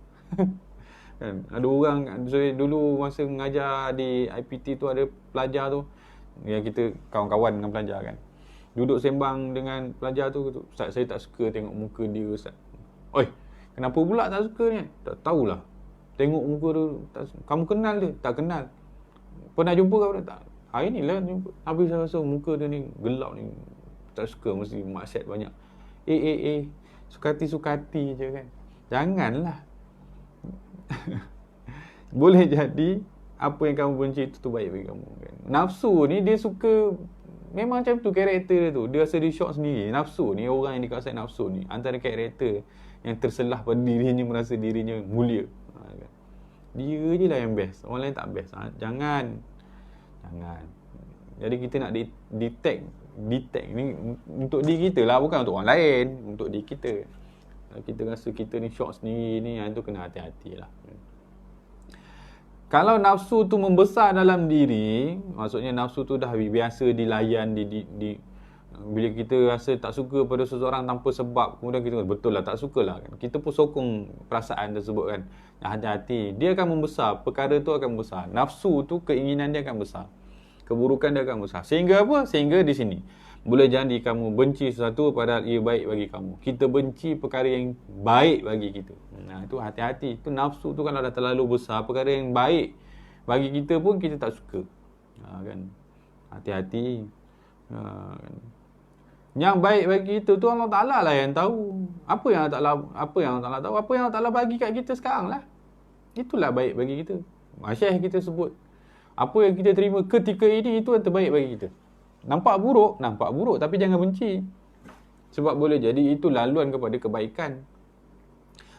Kan? Ada orang, dulu masa mengajar di IPT tu ada pelajar tu, yang kita kawan-kawan dengan pelajar kan. Duduk sembang dengan pelajar tu, Ustaz saya tak suka tengok muka dia Ustaz. Oi, kenapa pula tak suka ni? Tak tahulah. Tengok muka tu, kamu kenal dia? Tak kenal. Pernah jumpa kau tak? Hari ni lah jumpa. Habis saya rasa muka dia ni gelap ni. Tak suka, mesti maksiat banyak. Sukati-sukati je kan. Janganlah. Boleh jadi apa yang kamu benci itu tu baik bagi kamu kan. Nafsu ni dia suka, memang macam tu karakter dia tu. Dia rasa dia syok sendiri. Nafsu ni, orang yang dikuasai nafsu ni, antara karakter yang terselah pada dirinya, merasa dirinya mulia. Dia je lah yang best, orang lain tak best. Jangan. Jadi kita nak detect ni untuk diri kita lah, bukan untuk orang lain. Untuk diri kita. Kalau kita rasa kita ni syok sendiri ni, itu kena hati-hati lah. Kalau nafsu tu membesar dalam diri, maksudnya nafsu tu dah biasa dilayan, bila kita rasa tak suka pada seseorang tanpa sebab, kemudian kita betul lah tak suka lah kan. Kita pun sokong perasaan tersebut kan. Hati-hati, dia akan membesar, perkara tu akan membesar. Nafsu tu, keinginan dia akan besar, keburukan dia akan besar. Sehingga apa? Sehingga di sini boleh jadi kamu benci sesuatu padahal ia baik bagi kamu. Kita benci perkara yang baik bagi kita. Nah, itu hati-hati. Itu nafsu tu kalau dah terlalu besar, perkara yang baik bagi kita pun kita tak suka. Kan? Hati-hati. Kan? Yang baik bagi kita tu Allah Ta'ala lah yang tahu. Apa yang Allah Ta'ala tahu? Apa yang Allah Ta'ala bagi kat kita sekarang lah. Itulah baik bagi kita. Syekh kita sebut, apa yang kita terima ketika ini, itu yang terbaik bagi kita. Nampak buruk, tapi jangan benci. Sebab boleh jadi itu laluan kepada kebaikan.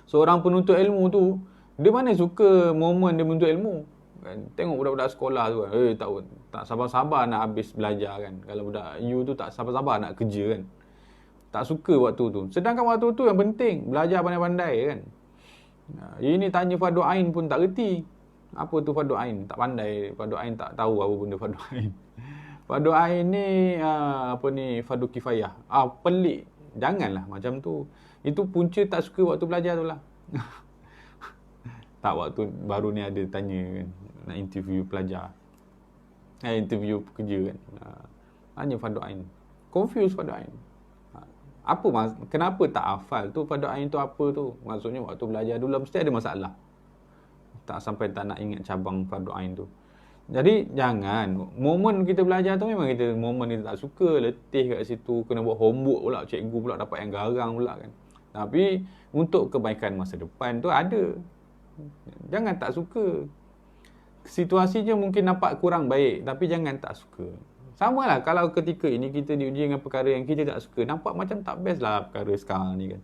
Seorang penuntut ilmu tu, dia mana suka momen dia menuntut ilmu kan? Tengok budak-budak sekolah tu kan, tak sabar-sabar nak habis belajar kan. Kalau budak you tu tak sabar-sabar nak kerja kan. Tak suka waktu tu. Sedangkan waktu tu yang penting, belajar pandai-pandai kan. Ini tanya fardu ain pun tak reti. Apa tu fardu ain? Tak pandai. Fardu ain tak tahu apa benda fardu ain. Fardu ain ni fardu kifayah. Pelik. Janganlah macam tu. Itu punca tak suka waktu belajar tu lah. Tak, waktu baru ni ada tanya kan, nak interview pelajar. Interview pekerja kan. Tanya fardu ain. Confuse fardu ain. Kenapa tak hafal tu fardu ain tu apa tu? Maksudnya waktu belajar dulu mesti ada masalah. Tak sampai tak nak ingat cabang fardu ain tu. Jadi jangan, momen kita belajar tu memang momen kita tak suka, letih kat situ, kena buat homework pula, cikgu pula dapat yang garang pula kan. Tapi untuk kebaikan masa depan tu ada. Jangan tak suka. Situasinya mungkin nampak kurang baik, tapi jangan tak suka. Sama lah kalau ketika ini kita diuji dengan perkara yang kita tak suka, nampak macam tak best lah perkara sekarang ni kan.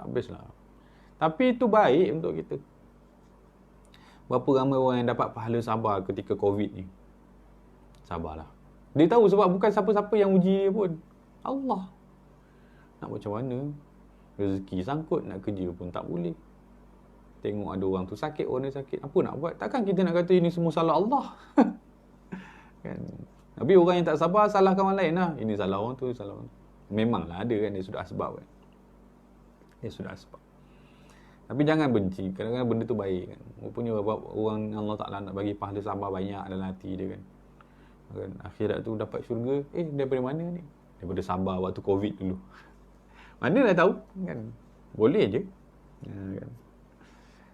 Tak best lah. Tapi itu baik untuk kita. Berapa ramai orang yang dapat pahala sabar ketika COVID ni. Sabarlah. Dia tahu sebab bukan siapa-siapa yang uji dia pun. Allah. Nak macam mana? Rezeki sangkut, nak kerja pun tak boleh. Tengok ada orang tu sakit, orang ni sakit. Apa nak buat? Takkan kita nak kata ini semua salah Allah. Kan? Tapi orang yang tak sabar, salahkan orang lain lah. Ini salah orang tu, salah orang tu. Memanglah ada kan, dia sudah asbab kan. Dia sudah asbab. Tapi jangan benci. Kadang-kadang benda tu baik kan. Rupanya orang Allah Ta'ala nak bagi pahala sabar banyak dalam hati dia kan. Kan? Akhirat tu dapat syurga. Daripada mana ni? Daripada sabar waktu COVID dulu. Mana dah tahu kan. Boleh je. Kan?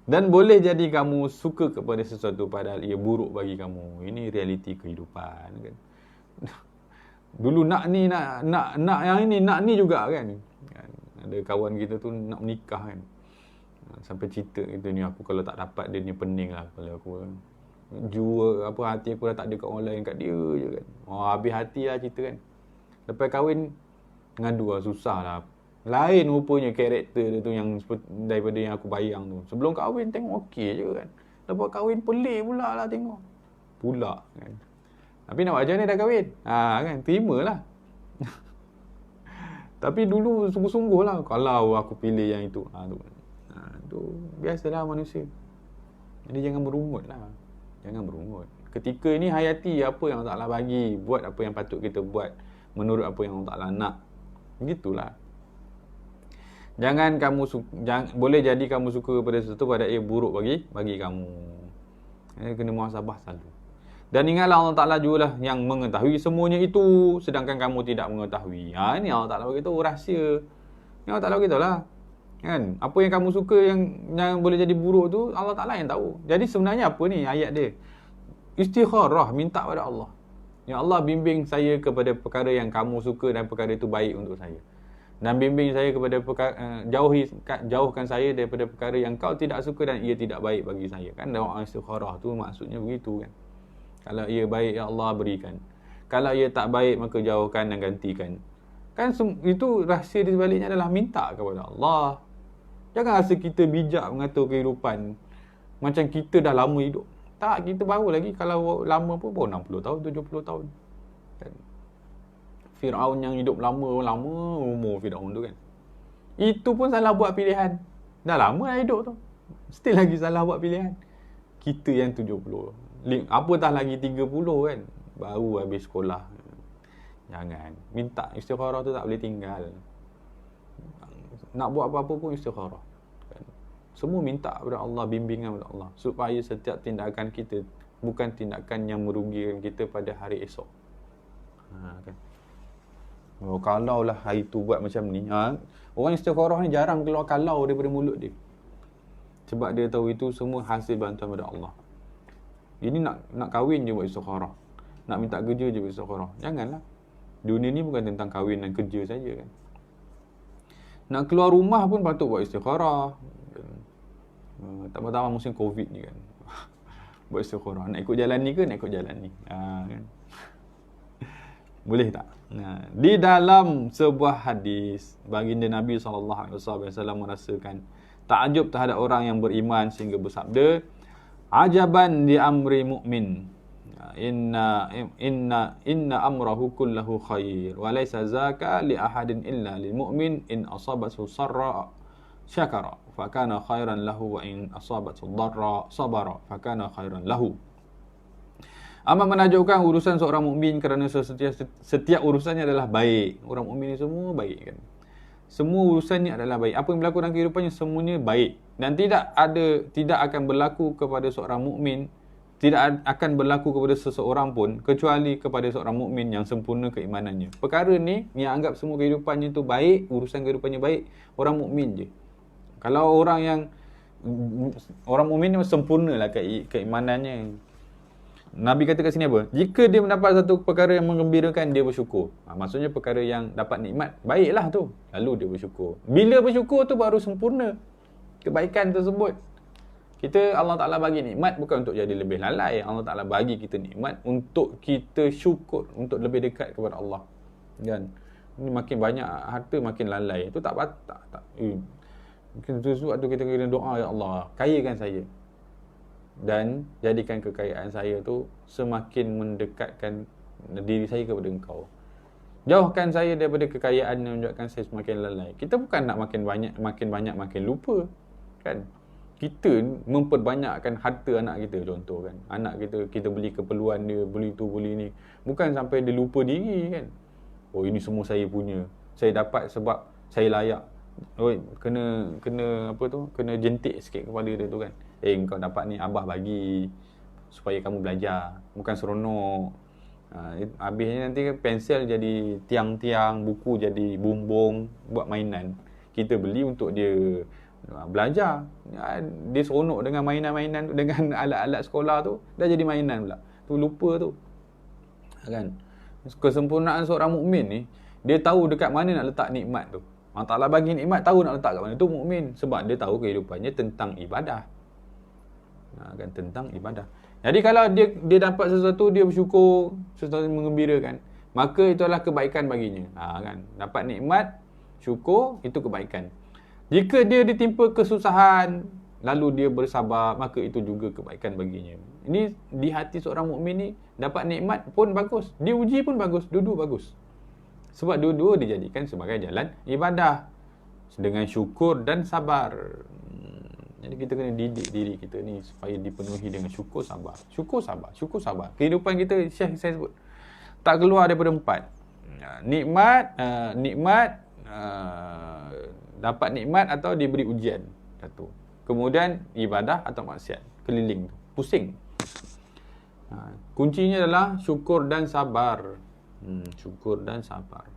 Dan boleh jadi kamu suka kepada sesuatu padahal ia buruk bagi kamu. Ini realiti kehidupan kan. Dulu nak yang ini, nak ni juga kan. Ada kawan kita tu nak menikah kan. Sampai cerita gitu ni, aku kalau tak dapat dia ni pening lah kalau aku jua hati aku dah tak ada kat orang lain, kat dia je kan. Habis hati lah cerita kan. Lepas kahwin ngadu lah, susah lah. Lain rupanya karakter dia tu yang daripada yang aku bayang tu. Sebelum kahwin tengok okey je kan. Lepas kahwin pelik pula lah tengok. Pula kan. Tapi nak buat macam ni dah kahwin. Kan, terimalah. Tapi dulu sungguh-sungguh lah. Kalau aku pilih yang itu. Tu biasalah manusia. Jadi jangan berungut lah. Jangan berungut. Ketika ni hayati apa yang Allah Ta'ala bagi, buat apa yang patut kita buat menurut apa yang Allah Ta'ala nak. Begitulah. Jangan kamu boleh jadi kamu suka kepada sesuatu pada ia buruk bagi kamu. Kena muhasabah selalu. Dan ingatlah Allah Ta'ala jugalah yang mengetahui semuanya itu, sedangkan kamu tidak mengetahui. Ini Allah Ta'ala beritahu rahsia. Yang Allah Ta'ala beritahu lah. Kan? Apa yang kamu suka yang boleh jadi buruk tu, Allah Ta'ala yang tahu. Jadi sebenarnya apa ni ayat dia? Istikharah, minta pada Allah. Ya Allah, bimbing saya kepada perkara yang kamu suka dan perkara itu baik untuk saya. Dan bimbing saya kepada jauhkan saya daripada perkara yang kau tidak suka dan ia tidak baik bagi saya. Kan doa istikharah tu maksudnya begitu kan. Kalau ia baik, ya Allah berikan. Kalau ia tak baik, maka jauhkan dan gantikan. Kan itu rahsia di sebaliknya adalah minta kepada Allah. Jangan rasa kita bijak mengatur kehidupan macam kita dah lama hidup. Tak, kita baru lagi. Kalau lama pun baru 60 tahun, 70 tahun kan? Fir'aun yang hidup lama umur Fir'aun tu kan. Itu pun salah buat pilihan. Dah lama dah hidup tu, still lagi salah buat pilihan. Kita yang 70, apatah lagi 30 kan, baru habis sekolah. Jangan. Minta istikharah tu tak boleh tinggal. Nak buat apa-apa pun istikharah kan? Semua minta kepada Allah, bimbingan kepada Allah, supaya setiap tindakan kita bukan tindakan yang merugikan kita pada hari esok. Kan? Kalau lah hari tu buat macam ni, orang istikharah ni jarang keluar kalau daripada mulut dia. Sebab dia tahu itu semua hasil bantuan daripada Allah. Ini nak kahwin je buat istikharah, nak minta kerja je buat istikharah. Janganlah. Dunia ni bukan tentang kahwin dan kerja saja kan. Nak keluar rumah pun patut buat istikharah. Tambah-tambah musim Covid ni kan. Buat istikharah. Nak ikut jalan ni ke nak ikut jalan ni? Kan? Boleh tak? Di dalam sebuah hadis, baginda Nabi SAW merasakan takjub terhadap orang yang beriman sehingga bersabda, ajaban di amri mu'min, inna amrahu kullahu khair wa laysa zaka li ahadin illa lil mu'min in asabathu sarra syakara fa kana khairan lahu wa in asabathu dharra sabara fa kana khairan lahu. Amat menakjubkan urusan seorang mukmin kerana setiap urusannya adalah baik. Orang mukmin ni semua baik kan. Semua urusannya adalah baik. Apa yang berlaku dalam kehidupannya semuanya baik. Dan tidak akan berlaku kepada seorang mukmin, tidak akan berlaku kepada seseorang pun kecuali kepada seorang mukmin yang sempurna keimanannya. Perkara ni yang anggap semua kehidupannya tu baik, urusan kehidupannya baik, orang mukmin je. Kalau orang mukmin ni sempurnalah keimanannya. Nabi kata kat sini apa? Jika dia mendapat satu perkara yang menggembirakan, dia bersyukur. Maksudnya perkara yang dapat nikmat, baiklah tu. Lalu dia bersyukur. Bila bersyukur tu baru sempurna kebaikan tersebut. Allah Ta'ala bagi nikmat bukan untuk jadi lebih lalai. Allah Ta'ala bagi kita nikmat untuk kita syukur, untuk lebih dekat kepada Allah. Kan? Ini makin banyak harta makin lalai. Itu tak patut. Sebab tu kita kena doa, ya Allah, kayakan saya. Dan jadikan kekayaan saya tu semakin mendekatkan diri saya kepada Engkau. Jauhkan saya daripada kekayaan yang menjadikan saya semakin lalai. Kita bukan nak makin banyak makin lupa kan. Kita memperbanyakkan harta anak kita, contoh kan. Anak kita beli keperluan dia, beli tu beli ni, bukan sampai dia lupa diri kan. Oh, ini semua saya punya, saya dapat sebab saya layak. Oh, kena apa tu, kena jentik sikit kepala dia tu kan. Kau dapat ni, abah bagi supaya kamu belajar, bukan seronok. Habisnya nanti pensel jadi tiang-tiang, buku jadi bumbung buat mainan. Kita beli untuk dia belajar. Dia seronok dengan mainan-mainan, dengan alat-alat sekolah tu, dah jadi mainan pula. Tu lupa tu. Kan? Kesempurnaan seorang mukmin ni, dia tahu dekat mana nak letak nikmat tu. Allah Ta'ala bagi nikmat, tahu nak letak kat mana. Tu mukmin, sebab dia tahu kehidupannya tentang ibadah. Kan, tentang ibadah. Jadi kalau dia dapat sesuatu, dia bersyukur, sesuatu yang mengembirakan, maka itu adalah kebaikan baginya. Kan, dapat nikmat, syukur, itu kebaikan. Jika dia ditimpa kesusahan, lalu dia bersabar, maka itu juga kebaikan baginya. Ini di hati seorang mukmin ni, dapat nikmat pun bagus, diuji pun bagus, duduk bagus. Sebab dua-dua dijadikan sebagai jalan ibadah dengan syukur dan sabar. Jadi kita kena didik diri kita ni supaya dipenuhi dengan syukur sabar. Syukur sabar, syukur sabar. Kehidupan kita, Syekh saya sebut, tak keluar daripada 4. Nikmat, dapat nikmat atau diberi ujian. Satu. Kemudian ibadah atau maksiat. Keliling tu. Pusing. Kuncinya adalah syukur dan sabar. Syukur dan sabar.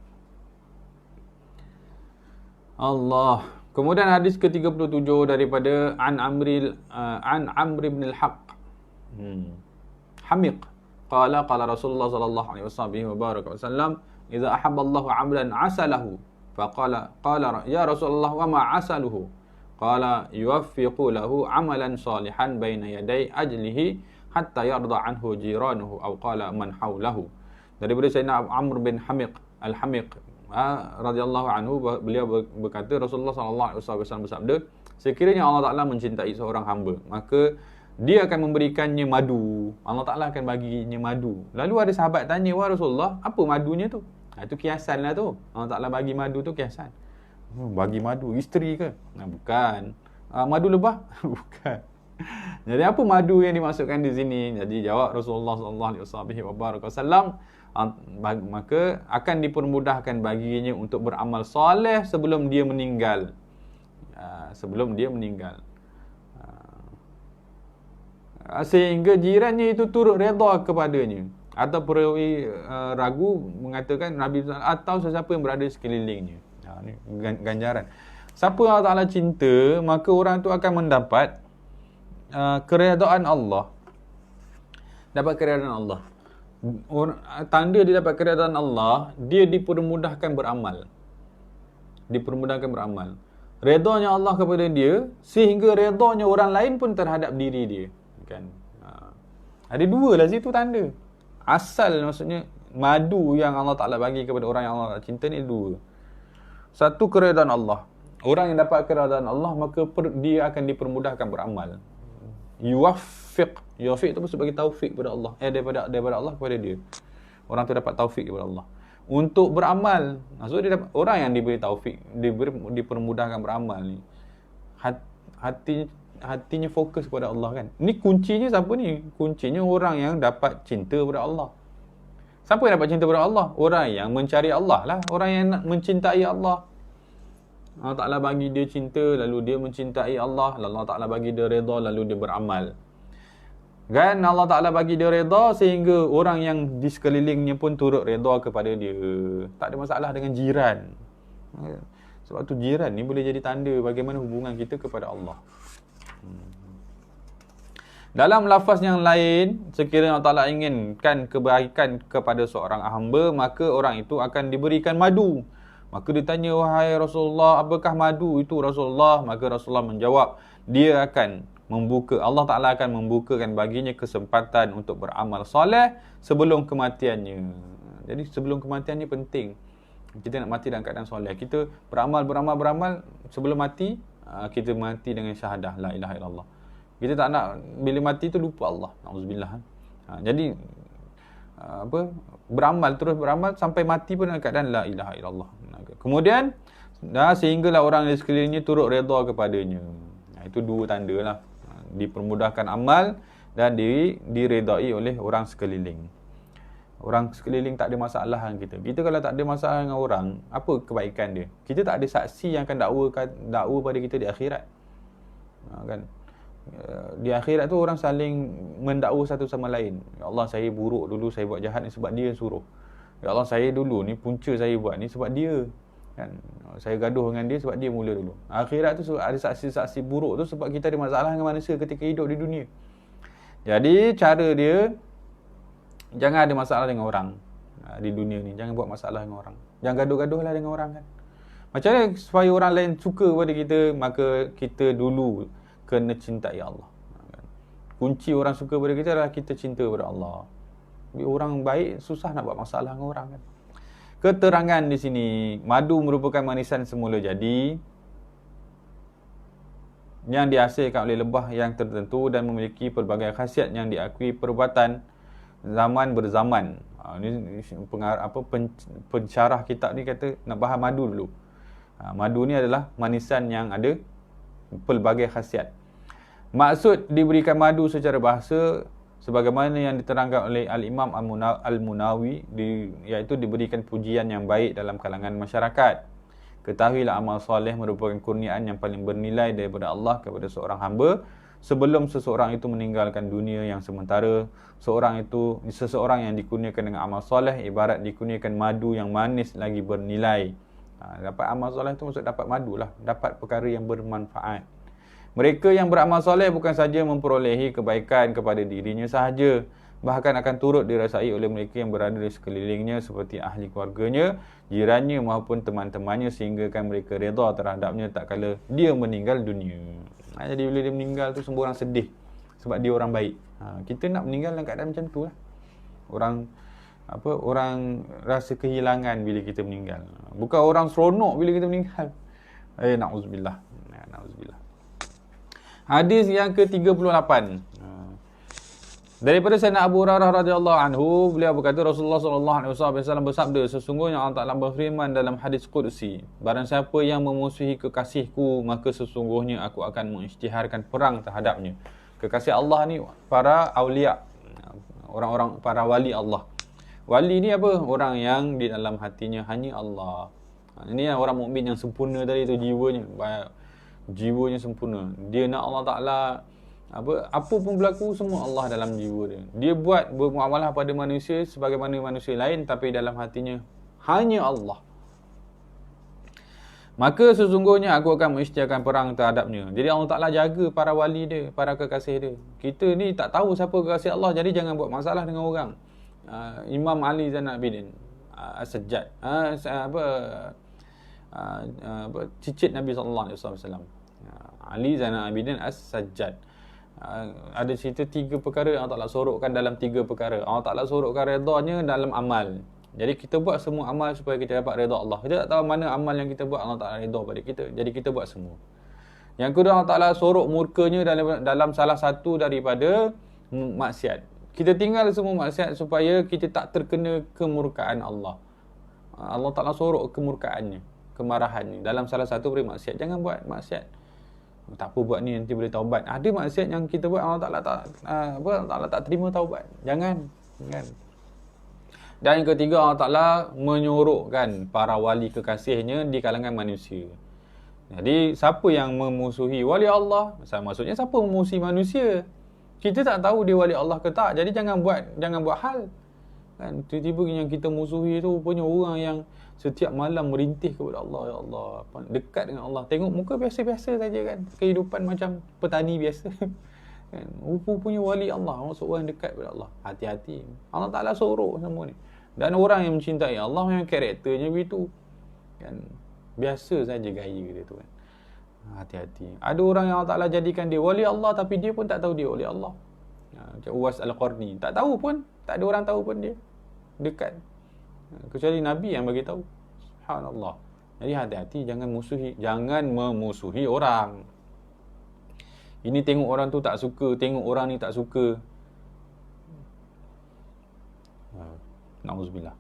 Allah. Kemudian hadis ke-37 daripada An Amr bin al-Haq. Hamiq. Qala Rasulullah sallallahu alaihi wasallam, "Idza ahabba Allahu 'abdan 'asalahu." Faqala ya Rasulullah wa ma 'asaluhu? Qala yuwaffiqu lahu 'amalan salihan baina yaday ajlihi hatta yarda anhu jiranuhu aw qala man hawlahu. Daripada Sayyidina Amr bin Hamiq al-Hamiq radhiyallahu anhu, beliau berkata, Rasulullah sallallahu alaihi wasallam bersabda, sekiranya Allah Taala mencintai seorang hamba, maka dia akan memberikannya madu. Allah Taala akan baginya madu. Lalu ada sahabat tanya, wahai Rasulullah, apa madunya tu? Itu kiasan lah tu. Allah Taala bagi madu tu kiasan. Bagi madu isteri ke? Bukan. Madu lebah? Bukan. Jadi apa madu yang dimasukkan di sini? Jadi jawab Rasulullah sallallahu alaihi wasallam, maka akan dipermudahkan baginya untuk beramal soleh sebelum dia meninggal. Sehingga jirannya itu turut redha kepadanya. Atau perawi ragu mengatakan Nabi atau sesiapa yang berada di sekelilingnya. Ini ganjaran. Siapa Allah Ta'ala cinta, maka orang tu akan mendapat keredaan Allah. Dapat keredaan Allah. Tanda dia dapat keredaan Allah, dia dipermudahkan beramal. Redanya Allah kepada dia, sehingga redanya orang lain pun terhadap diri dia. Kan? Ada dua lah situ tanda. Asal maksudnya madu yang Allah Ta'ala bagi kepada orang yang Allah cinta ni dua. Satu, keredaan Allah. Orang yang dapat keredaan Allah, maka dia akan dipermudahkan beramal. Yuwaffiq itu sebagai taufik kepada Allah. Daripada Allah kepada dia. Orang tu dapat taufik kepada Allah untuk beramal. Maksud dia dapat, orang yang diberi taufik, dipermudahkan beramal ni, hatinya fokus kepada Allah kan. Ni kuncinya siapa ni? Kuncinya orang yang dapat cinta kepada Allah. Siapa yang dapat cinta kepada Allah? Orang yang mencari Allah lah. Orang yang mencintai Allah. Allah Ta'ala bagi dia cinta, lalu dia mencintai Allah. Lalu Allah Ta'ala bagi dia redha, lalu dia beramal. Kan Allah Ta'ala bagi dia redha sehingga orang yang di sekelilingnya pun turut redha kepada dia. Tak ada masalah dengan jiran. Sebab tu jiran ni boleh jadi tanda bagaimana hubungan kita kepada Allah. Dalam lafaz yang lain, sekiranya Allah Ta'ala inginkan kebaikan kepada seorang hamba, maka orang itu akan diberikan madu. Maka ditanya, wahai Rasulullah, apakah madu itu Rasulullah? Maka Rasulullah menjawab, Allah Ta'ala akan membukakan baginya kesempatan untuk beramal soleh sebelum kematiannya. Jadi sebelum kematiannya penting. Kita nak mati dalam keadaan soleh. Kita beramal sebelum mati, kita mati dengan syahadah la ilaha illallah. Kita tak nak bila mati tu lupa Allah. Nauzubillah. Jadi terus beramal sampai mati pun dalam keadaan la ilaha illallah. Kemudian sehinggalah orang di sekelilingnya turut redha kepadanya. Itu dua tanda lah. Dipermudahkan amal dan diredai oleh orang sekeliling. Orang sekeliling tak ada masalah dengan kita. Kita kalau tak ada masalah dengan orang, apa kebaikan dia? Kita tak ada saksi yang akan dakwa pada kita di akhirat. Kan? Di akhirat tu orang saling mendakwa satu sama lain. Ya Allah, saya buruk dulu, saya buat jahat ni sebab dia suruh. Ya Allah, saya dulu ni punca saya buat ni sebab dia. Kan? Saya gaduh dengan dia sebab dia mula dulu. Akhirat tu ada saksi-saksi buruk tu sebab kita ada masalah dengan manusia ketika hidup di dunia. Jadi cara dia, jangan ada masalah dengan orang di dunia ni. Jangan buat masalah dengan orang. Jangan gaduh-gaduh lah dengan orang kan. Macam mana supaya orang lain suka pada kita? Maka kita dulu kena cintai Allah. Kunci orang suka pada kita adalah kita cinta pada Allah. Orang baik susah nak buat masalah dengan orang kan. Keterangan di sini, madu merupakan manisan semula jadi yang dihasilkan oleh lebah yang tertentu dan memiliki pelbagai khasiat yang diakui perubatan zaman berzaman. Ini pensyarah kitab ni kata nak bahas madu dulu. Madu ni adalah manisan yang ada pelbagai khasiat. Maksud diberikan madu secara bahasa sebagaimana yang diterangkan oleh Al-Imam Al-Munawi, iaitu diberikan pujian yang baik dalam kalangan masyarakat. Ketahuilah amal soleh merupakan kurniaan yang paling bernilai daripada Allah kepada seorang hamba sebelum seseorang itu meninggalkan dunia yang sementara. Seseorang yang dikurniakan dengan amal soleh ibarat dikurniakan madu yang manis lagi bernilai. Dapat amal soleh itu maksud dapat madu lah, dapat perkara yang bermanfaat. Mereka yang beramal soleh bukan saja memperolehi kebaikan kepada dirinya sahaja, bahkan akan turut dirasai oleh mereka yang berada di sekelilingnya seperti ahli keluarganya, jirannya maupun teman-temannya, sehingga kan mereka redha terhadapnya tak kala dia meninggal dunia. Jadi bila dia meninggal tu semua orang sedih sebab dia orang baik. Kita nak meninggal dalam keadaan macam tu lah. Orang rasa kehilangan bila kita meninggal. Bukan orang seronok bila kita meninggal. Na'udzubillah. Na'udzubillah. Hadis yang ke-38. Daripada Sayyidina Abu Hurairah radhiyallahu anhu, beliau berkata Rasulullah sallallahu alaihi wasallam bersabda, sesungguhnya Allah Taala berfirman dalam hadis qudsi, barang siapa yang memusuhi kekasihku, maka sesungguhnya aku akan mengisytiharkan perang terhadapnya. Kekasih Allah ni para aulia, orang-orang para wali Allah. Wali ni apa? Orang yang di dalam hatinya hanya Allah. Ini orang mukmin yang sempurna tadi tu, jiwanya sempurna. Dia nak Allah Taala apa pun berlaku semua Allah dalam jiwa dia. Dia buat bermuamalah pada manusia sebagaimana manusia lain, tapi dalam hatinya hanya Allah. Maka sesungguhnya aku akan mengisytiharkan perang terhadapnya. Jadi Allah Taala jaga para wali dia, para kekasih dia. Kita ni tak tahu siapa kekasih Allah, jadi jangan buat masalah dengan orang. Imam Ali Zainal Abidin As-Sajjad, cicit Nabi sallallahu alaihi wasallam. Ali Zainal Abidin As-Sajjad. Ada cerita 3 perkara Allah Ta'ala sorokkan dalam 3 perkara. Allah Ta'ala sorokkan redanya dalam amal. Jadi kita buat semua amal supaya kita dapat redha Allah. Kita tak tahu mana amal yang kita buat Allah Ta'ala redha pada kita. Jadi kita buat semua. Yang kedua, Allah Ta'ala sorok murkanya dalam salah satu daripada maksiat. Kita tinggal semua maksiat supaya kita tak terkena kemurkaan Allah. Allah Ta'ala sorok kemurkaannya, kemarahannya dalam salah satu daripada maksiat. Jangan buat maksiat. Tak apa buat ni nanti boleh taubat. Ada maksiat yang kita buat Allah Taala tak terima taubat. Jangan. Dan yang ketiga, Allah Taala menyorokkan para wali kekasihnya di kalangan manusia. Jadi siapa yang memusuhi wali Allah, maksudnya siapa memusuhi manusia. Kita tak tahu dia wali Allah ke tak. Jadi jangan buat hal. Kan tiba-tiba yang kita musuhi tu rupanya orang yang setiap malam merintih kepada Allah. Ya Allah, dekat dengan Allah. Tengok muka biasa-biasa saja kan. Kehidupan macam petani biasa. Kan? Rupanya wali Allah, maksud orang dekat kepada Allah. Hati-hati. Allah Ta'ala sorok semua ni. Dan orang yang mencintai Allah memang karakternya begitu. Kan? Biasa saja gaya dia tu kan. Hati-hati. Ada orang yang Allah Ta'ala jadikan dia wali Allah, tapi dia pun tak tahu dia wali Allah. Macam Uwais Al-Qarni. Tak tahu pun. Tak ada orang tahu pun dia dekat. Kecuali Nabi yang bagi tahu. Subhanallah. Jadi hati-hati, jangan memusuhi orang. Ini tengok orang tu tak suka, tengok orang ni tak suka. Na'udzubillah.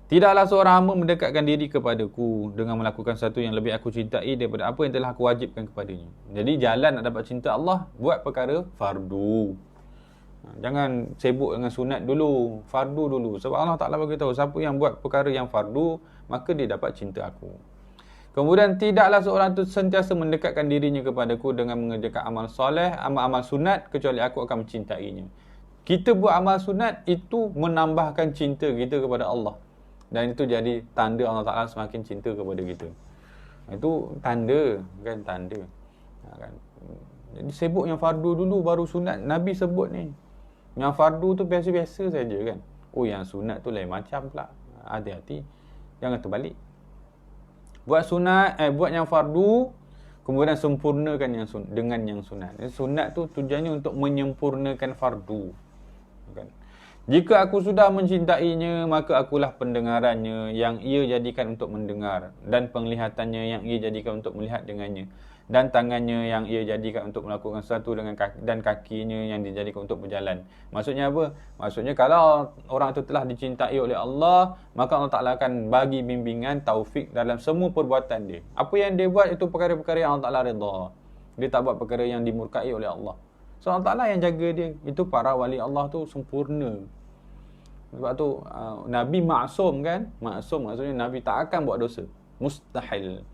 Tidaklah seorang hamba mendekatkan diri kepadaku dengan melakukan sesuatu yang lebih aku cintai daripada apa yang telah aku wajibkan kepadanya. Jadi jalan nak dapat cinta Allah, buat perkara fardu. Jangan sibuk dengan sunat dulu, fardu dulu. Sebab Allah Ta'ala beritahu, siapa yang buat perkara yang fardu, maka dia dapat cinta aku. Kemudian tidaklah seorang itu sentiasa mendekatkan dirinya kepadaku dengan mengerjakan amal soleh, amal sunat, kecuali aku akan mencintainya. Kita buat amal sunat itu menambahkan cinta kita kepada Allah. Dan itu jadi tanda Allah Ta'ala semakin cinta kepada kita. Itu tanda. Kan? Jadi sibuk yang fardu dulu, baru sunat. Nabi sebut ni. Yang fardu tu biasa-biasa saja kan. Oh, yang sunat tu lain macam pula. Hati-hati. Jangan terbalik. Buat yang fardu, kemudian sempurnakan dengan yang sunat. Sunat tu tujuannya untuk menyempurnakan fardu. Kan? Jika aku sudah mencintainya, maka akulah pendengarannya yang ia jadikan untuk mendengar, dan penglihatannya yang ia jadikan untuk melihat dengannya, dan tangannya yang ia jadikan untuk melakukan sesuatu dengan dan kakinya yang dijadikan untuk berjalan. Maksudnya apa? Maksudnya kalau orang itu telah dicintai oleh Allah, maka Allah Ta'ala akan bagi bimbingan, taufik dalam semua perbuatan dia. Apa yang dia buat itu perkara-perkara yang Allah Ta'ala redha. Dia tak buat perkara yang dimurkai oleh Allah. So Allah Ta'ala yang jaga dia. Itu para wali Allah tu sempurna. Sebab tu Nabi maksum kan. Maksum maksudnya Nabi tak akan buat dosa. Mustahil.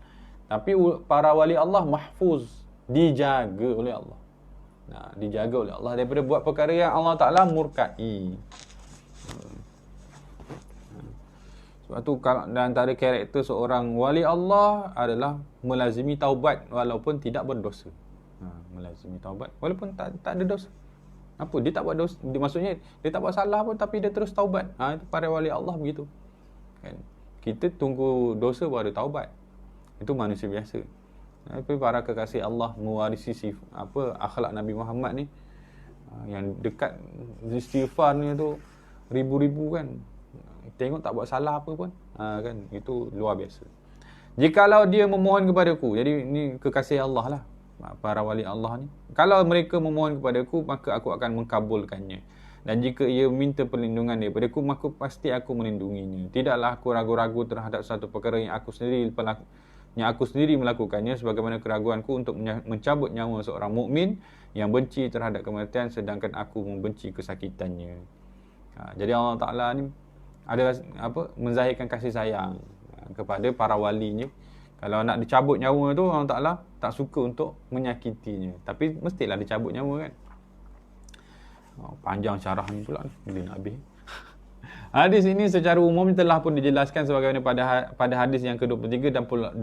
Tapi para wali Allah mahfuz. Dijaga oleh Allah. Dijaga oleh Allah daripada buat perkara yang Allah Ta'ala murkai. Sebab tu kalau antara karakter seorang wali Allah adalah melazimi taubat walaupun tidak berdosa. Melazimi taubat walaupun tak ada dosa. Apa? Dia tak buat dosa. Maksudnya dia tak buat salah pun tapi dia terus taubat. Itu para wali Allah begitu. Kan? Kita tunggu dosa baru taubat. Itu manusia biasa. Tapi para kekasih Allah mewarisi akhlak Nabi Muhammad ni, yang dekat istighfar ni tu ribu-ribu kan. Tengok tak buat salah apa pun. Kan? Itu luar biasa. Jikalau dia memohon kepadaku, jadi ni kekasih Allah lah, para wali Allah ni. Kalau mereka memohon kepadaku, maka aku akan mengkabulkannya. Dan jika ia minta perlindungan daripadaku, maka pasti aku melindunginya. Tidaklah aku ragu-ragu terhadap satu perkara yang aku sendiri melakukannya, sebagaimana keraguanku untuk mencabut nyawa seorang mukmin yang benci terhadap kematian sedangkan aku membenci kesakitannya. Jadi Allah Ta'ala ni adalah menzahirkan kasih sayang kepada para walinya. Kalau nak dicabut nyawa tu, Allah Ta'ala tak suka untuk menyakitinya. Tapi mestilah dicabut nyawa kan. Panjang syarah ni pula bila nak habis. Hadis ini secara umum telah pun dijelaskan sebagaimana pada hadis yang ke-23 dan 28.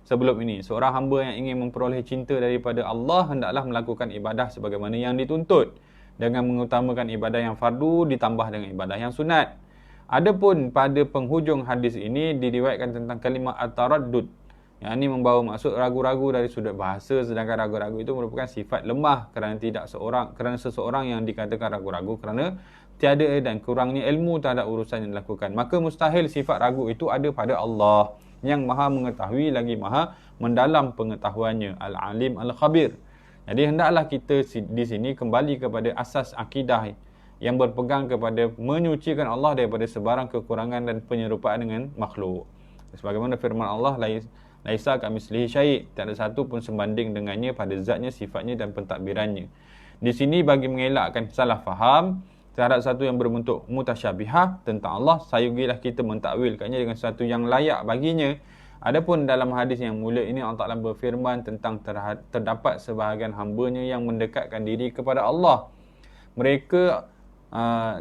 Sebelum ini, seorang hamba yang ingin memperoleh cinta daripada Allah hendaklah melakukan ibadah sebagaimana yang dituntut, dengan mengutamakan ibadah yang fardu ditambah dengan ibadah yang sunat. Adapun pada penghujung hadis ini diriwayatkan tentang kalimah at-taraddud, yang ini membawa maksud ragu-ragu dari sudut bahasa, sedangkan ragu-ragu itu merupakan sifat lemah kerana seseorang yang dikatakan ragu-ragu kerana tiada dan kurangnya ilmu terhadap urusan yang dilakukan. Maka mustahil sifat ragu itu ada pada Allah yang maha mengetahui lagi maha mendalam pengetahuannya, al-alim al-khabir. Jadi hendaklah kita di sini kembali kepada asas akidah yang berpegang kepada menyucikan Allah daripada sebarang kekurangan dan penyerupaan dengan makhluk. Sebagaimana firman Allah, laisa kamitslihi syai', tak ada satu pun sebanding dengannya pada zatnya, sifatnya dan pentadbirannya. Di sini bagi mengelakkan salah faham terhadap satu yang berbentuk mutasyabihah tentang Allah, sayugilah kita mentakwilkannya dengan sesuatu yang layak baginya. Adapun dalam hadis yang mulia ini, Allah Ta'ala berfirman tentang terdapat sebahagian hambanya yang mendekatkan diri kepada Allah. Mereka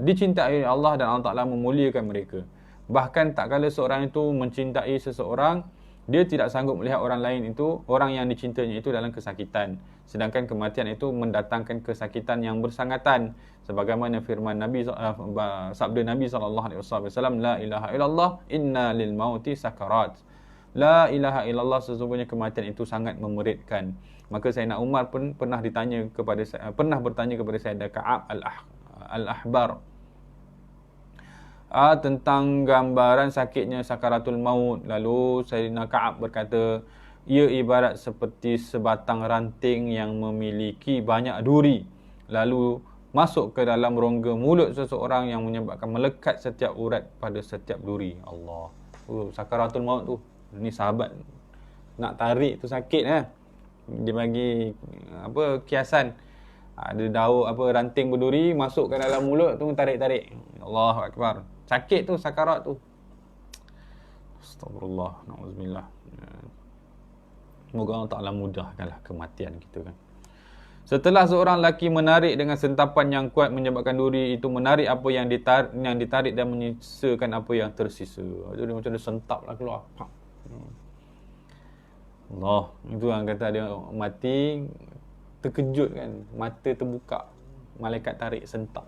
dicintai Allah dan Allah Ta'ala memuliakan mereka. Bahkan tak kala seorang itu mencintai seseorang, dia tidak sanggup melihat orang lain itu, orang yang dicintainya itu dalam kesakitan. Sedangkan kematian itu mendatangkan kesakitan yang bersangatan. Sebagaimana firman Nabi, sabda Nabi SAW, La ilaha illallah, inna lil mauti sakarat. La ilaha illallah, sesungguhnya kematian itu sangat memeritkan. Maka Sayyidina Umar pun pernah bertanya kepada Sayyidina Ka'ab al-Ahbar tentang gambaran sakitnya sakaratul maut. Lalu Sayyidina Ka'ab berkata, ia ibarat seperti sebatang ranting yang memiliki banyak duri, lalu masuk ke dalam rongga mulut seseorang yang menyebabkan melekat setiap urat pada setiap duri. Allah. Sakaratul maut tu, ni sahabat nak tarik tu sakit Dia bagi kiasan. Ada daun ranting berduri masuk ke dalam mulut tu, tarik-tarik. Allahu akbar. Sakit tu, sakarat tu. Astagfirullah, na'udzubillah. Semoga Allah Ta'ala mudahkanlah kematian kita kan. Setelah seorang lelaki menarik dengan sentapan yang kuat menyebabkan duri itu menarik apa yang ditarik dan menyisakan apa yang tersisa. Jadi macam dia sentap lah keluar. Allah, itu yang kata dia mati terkejut kan, mata terbuka, malaikat tarik sentap.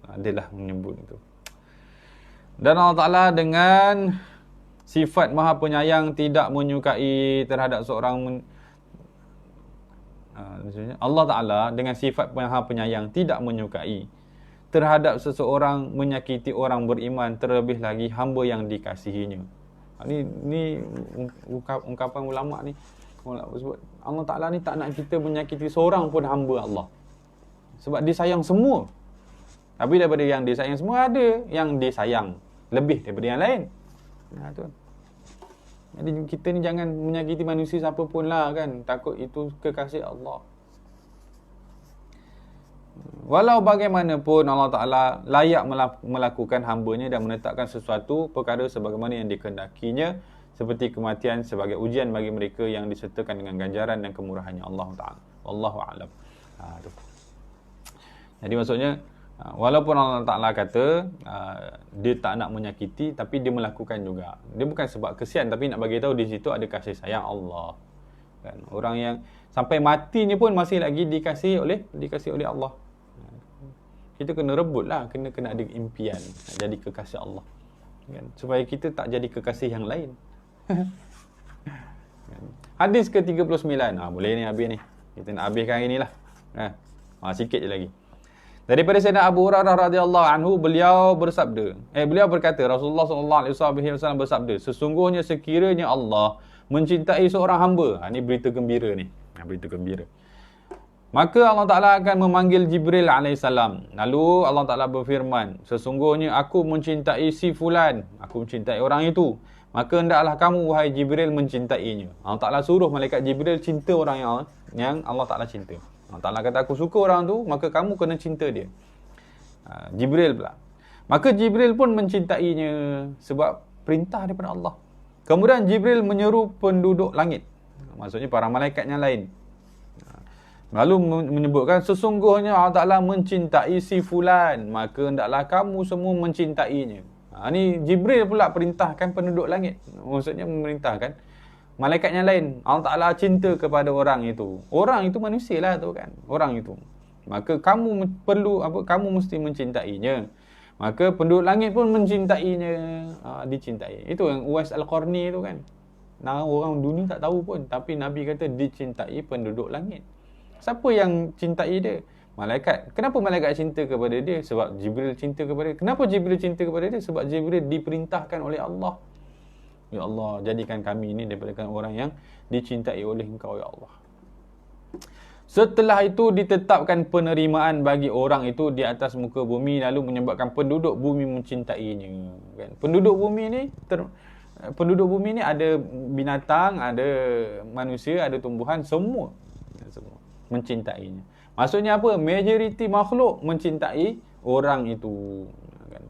Adalah menyebut itu. Dan Allah Ta'ala dengan sifat maha penyayang tidak menyukai terhadap seorang Allah Ta'ala dengan sifat maha penyayang tidak menyukai terhadap seseorang menyakiti orang beriman, terlebih lagi hamba yang dikasihinya. Ni ungkapan ulama ni. Allah Ta'ala ni tak nak kita menyakiti seorang pun hamba Allah, sebab dia sayang semua. Tapi daripada yang dia sayang semua, ada yang dia sayang lebih daripada yang lain. Tu. Jadi kita ni jangan menyakiti manusia siapa pun lah kan. Takut itu kekasih Allah. Walau bagaimanapun Allah Ta'ala layak melakukan hambanya dan menetapkan sesuatu perkara sebagaimana yang dikehendakinya, seperti kematian sebagai ujian bagi mereka yang disertakan dengan ganjaran dan kemurahannya Allah Ta'ala. Wallahu a'lam. Jadi maksudnya, walaupun Allah Ta'ala kata dia tak nak menyakiti, tapi dia melakukan juga. Dia bukan sebab kesian, tapi nak bagi tahu di situ ada kasih sayang Allah. Kan? Orang yang sampai matinya pun masih lagi dikasihi oleh Allah. Kita kena rebut lah, kena ada impian nak jadi kekasih Allah. Kan? Supaya kita tak jadi kekasih yang lain. Hadis ke-39. Boleh ni habis ni. Kita nak habiskan hari ni lah. Sikit je lagi. Daripada Sayyidina Abu Hurairah radhiyallahu anhu, beliau berkata, Rasulullah SAW bersabda, sesungguhnya sekiranya Allah mencintai seorang hamba. Ini berita gembira ni. Berita gembira. Maka Allah Ta'ala akan memanggil Jibril AS. Lalu Allah Ta'ala berfirman, sesungguhnya aku mencintai si fulan. Aku mencintai orang itu. Maka hendaklah kamu, wahai Jibril, mencintainya. Allah Ta'ala suruh malaikat Jibril cinta orang yang Allah Ta'ala cinta. Allah Ta'ala kata, aku suka orang tu, maka kamu kena cinta dia. Jibril pula. Maka Jibril pun mencintainya sebab perintah daripada Allah. Kemudian Jibril menyeru penduduk langit. Maksudnya para malaikat yang lain. Lalu menyebutkan, sesungguhnya Allah Ta'ala mencintai si fulan, maka hendaklah kamu semua mencintainya. Ini Jibril pula perintahkan penduduk langit. Maksudnya memerintahkan malaikat yang lain. Allah Ta'ala cinta kepada orang itu. Orang itu manusia lah tu kan. Orang itu. Maka kamu kamu mesti mencintainya. Maka penduduk langit pun mencintainya. Dicintai. Itu yang Uwais Al-Qarni tu kan. Orang dunia tak tahu pun. Tapi Nabi kata dicintai penduduk langit. Siapa yang cintai dia? Malaikat. Kenapa malaikat cinta kepada dia? Sebab Jibril cinta kepada dia. Kenapa Jibril cinta kepada dia? Sebab Jibril diperintahkan oleh Allah. Ya Allah, jadikan kami ini daripada orang yang dicintai oleh Engkau, ya Allah. Setelah itu ditetapkan penerimaan bagi orang itu di atas muka bumi, lalu menyebabkan penduduk bumi mencintainya. Kan? Penduduk bumi ni ada binatang, ada manusia, ada tumbuhan, semua mencintainya. Maksudnya apa? Majoriti makhluk mencintai orang itu. Kan?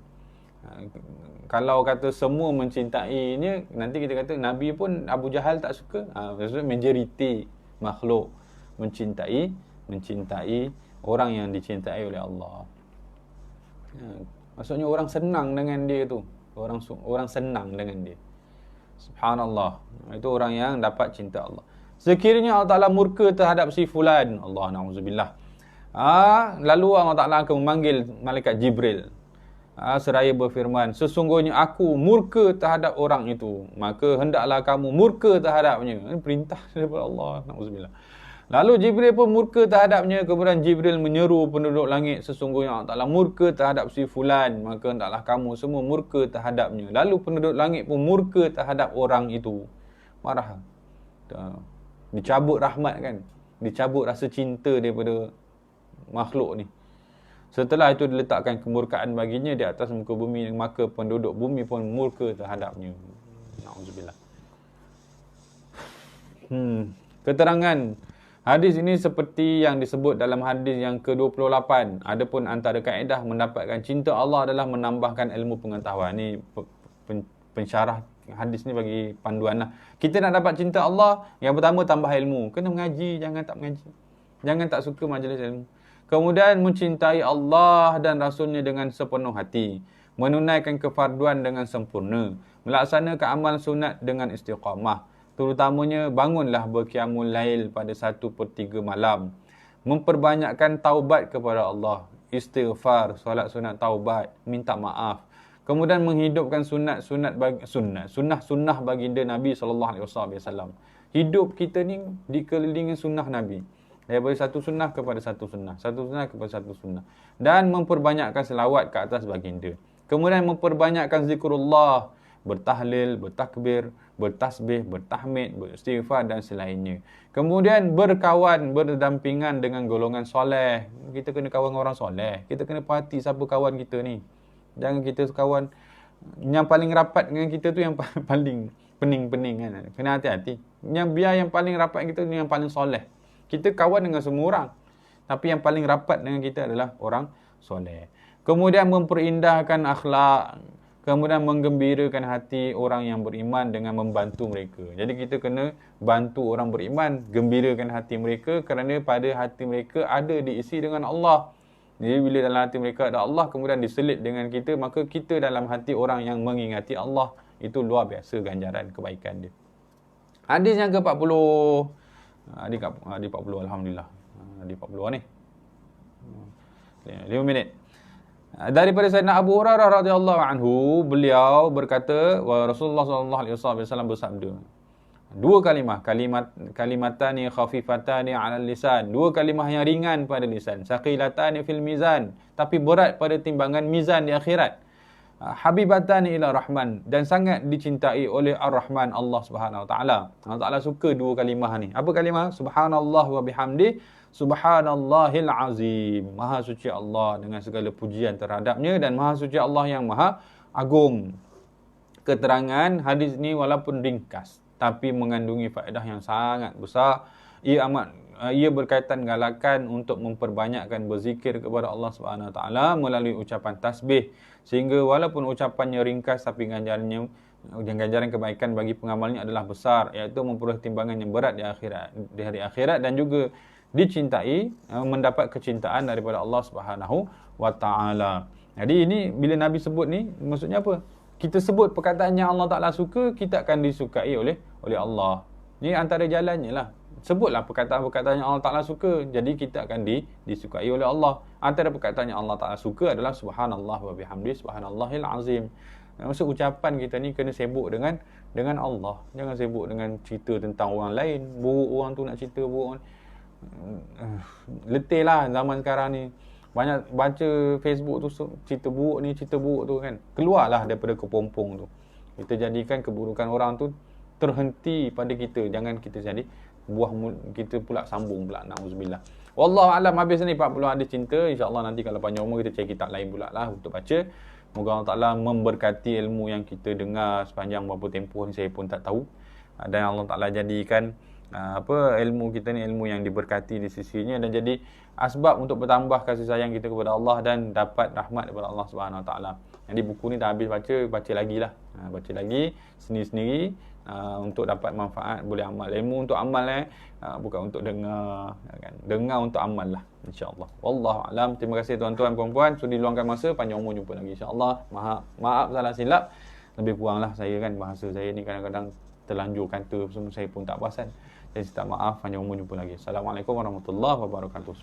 Kalau kata semua mencintainya, nanti kita kata Nabi pun Abu Jahal tak suka. Maksudnya majoriti makhluk mencintai orang yang dicintai oleh Allah. Maksudnya orang senang dengan dia tu. Orang senang dengan dia. Subhanallah. Itu orang yang dapat cinta Allah. Sekiranya Allah Ta'ala murka terhadap si fulan, Allah na'udzubillah, lalu Allah Ta'ala akan memanggil malaikat Jibril seraya berfirman, sesungguhnya aku murka terhadap orang itu, maka hendaklah kamu murka terhadapnya. Ini perintah daripada Allah na'udzubillah. Lalu Jibril pun murka terhadapnya. Kemudian Jibril menyeru penduduk langit, sesungguhnya Allah Ta'ala murka terhadap si fulan, maka hendaklah kamu semua murka terhadapnya. Lalu penduduk langit pun murka terhadap orang itu. Marah. Dicabut rahmat kan. Dicabut rasa cinta daripada makhluk ni. Setelah itu diletakkan kemurkaan baginya di atas muka bumi, maka penduduk bumi pun murka terhadapnya. Na'udzubillah. Keterangan hadis ini seperti yang disebut dalam hadis yang ke-28. Adapun antara kaedah mendapatkan cinta Allah adalah menambahkan ilmu pengetahuan. Ini pensyarah hadis ni bagi panduan lah. Kita nak dapat cinta Allah, yang pertama tambah ilmu. Kena mengaji, jangan tak mengaji. Jangan tak suka majlis ilmu. Kemudian mencintai Allah dan Rasulnya dengan sepenuh hati. Menunaikan kefarduan dengan sempurna. Melaksanakan amal sunat dengan istiqamah. Terutamanya bangunlah berqiyamul lail pada 1/3 malam. Memperbanyakkan taubat kepada Allah. Istighfar, solat sunat taubat, minta maaf. Kemudian menghidupkan sunnah baginda Nabi SAW. Hidup kita ni dikelilingi sunnah Nabi. Daripada satu sunnah kepada satu sunnah. Satu sunnah kepada satu sunnah. Dan memperbanyakkan selawat ke atas baginda. Kemudian memperbanyakkan zikrullah. Bertahlil, bertakbir, bertasbih, bertahmid, beristighfar dan selainnya. Kemudian berkawan, berdampingan dengan golongan soleh. Kita kena kawan dengan orang soleh. Kita kena perhati siapa kawan kita ni. Jangan kita kawan yang paling rapat dengan kita tu yang paling pening-pening kan. Kena hati-hati. Yang paling rapat kita ni yang paling soleh. Kita kawan dengan semua orang. Tapi yang paling rapat dengan kita adalah orang soleh. Kemudian memperindahkan akhlak. Kemudian menggembirakan hati orang yang beriman dengan membantu mereka. Jadi kita kena bantu orang beriman, gembirakan hati mereka kerana pada hati mereka ada diisi dengan Allah. Jadi bila dalam hati mereka ada Allah, kemudian diselit dengan kita, maka kita dalam hati orang yang mengingati Allah. Itu luar biasa ganjaran kebaikan dia. Hadis yang ke-40. Hadis 40, Alhamdulillah. Hadis 40 ni. 5 minit. Daripada Sayyidina Abu Hurairah radhiyallahu anhu, beliau berkata, wa Rasulullah sallallahu alaihi wasallam bersabda, dua kalimatani khafifatani 'ala lisan, dua kalimah yang ringan pada lisan, saqilatani fil mizan, tapi berat pada timbangan mizan di akhirat. Habibatani ila Rahman, dan sangat dicintai oleh Ar-Rahman, Allah Subhanahu wa taala. Allah Taala suka dua kalimah ni. Apa kalimah? Subhanallah wa bihamdi, subhanallahil azim. Maha suci Allah dengan segala pujian terhadapnya, dan maha suci Allah yang maha agung. Keterangan hadis ni walaupun ringkas, tapi mengandungi faedah yang sangat besar. Ia berkaitan galakan untuk memperbanyakkan berzikir kepada Allah Subhanahu wa taala melalui ucapan tasbih, sehingga walaupun ucapannya ringkas tapi ganjaran kebaikan bagi pengamalnya adalah besar, iaitu memperoleh timbangan yang berat di hari akhirat, dan juga dicintai, mendapat kecintaan daripada Allah Subhanahu wa taala. Jadi ini bila Nabi sebut ni, maksudnya apa? Kita sebut perkataan yang Allah Taala suka, kita akan disukai oleh Allah. Ni antara jalannya lah. Sebutlah perkataan yang Allah Ta'ala suka, jadi kita akan disukai oleh Allah. Antara perkataan yang Allah Ta'ala suka adalah subhanallah wa bihamdi, subhanallahil azim. Maksud ucapan kita ni kena sibuk dengan Allah. Jangan sibuk dengan cerita tentang orang lain. Buruk orang tu nak cerita buruk orang. Letih lah zaman sekarang ni. Banyak baca Facebook tu cerita buruk ni, cerita buruk tu kan. Keluarlah daripada kepompong tu. Kita jadikan keburukan orang tu terhenti pada kita. Jangan kita jadi buah kita pula sambung pula, na'udzubillah. Wallahu alam. Habis ni 40 hadis cinta. InsyaAllah nanti kalau panjang umur kita cari kitab lain pula lah untuk baca. Moga Allah Ta'ala memberkati ilmu yang kita dengar sepanjang berapa tempoh ni, saya pun tak tahu. Dan Allah Ta'ala jadikan ilmu kita ni ilmu yang diberkati di sisinya, dan jadi asbab untuk bertambah kasih sayang kita kepada Allah dan dapat rahmat daripada Allah Subhanahu Wa Taala. Jadi buku ni dah habis baca lagi lah. Baca lagi sendiri-sendiri untuk dapat manfaat, boleh amal. Ilmu untuk amal bukan untuk dengar kan. Dengar untuk amal lah, insya-Allah. Wallahu alam. Terima kasih tuan-tuan puan-puan sudah diluangkan masa. Panjang umur, jumpa lagi insya-Allah. Maaf salah silap. Lebih kuranglah saya kan, bahasa saya ni kadang-kadang terlanjur kata semua, saya pun tak perasan. Jadi minta maaf, panjang umur, jumpa lagi. Assalamualaikum warahmatullahi wabarakatuh.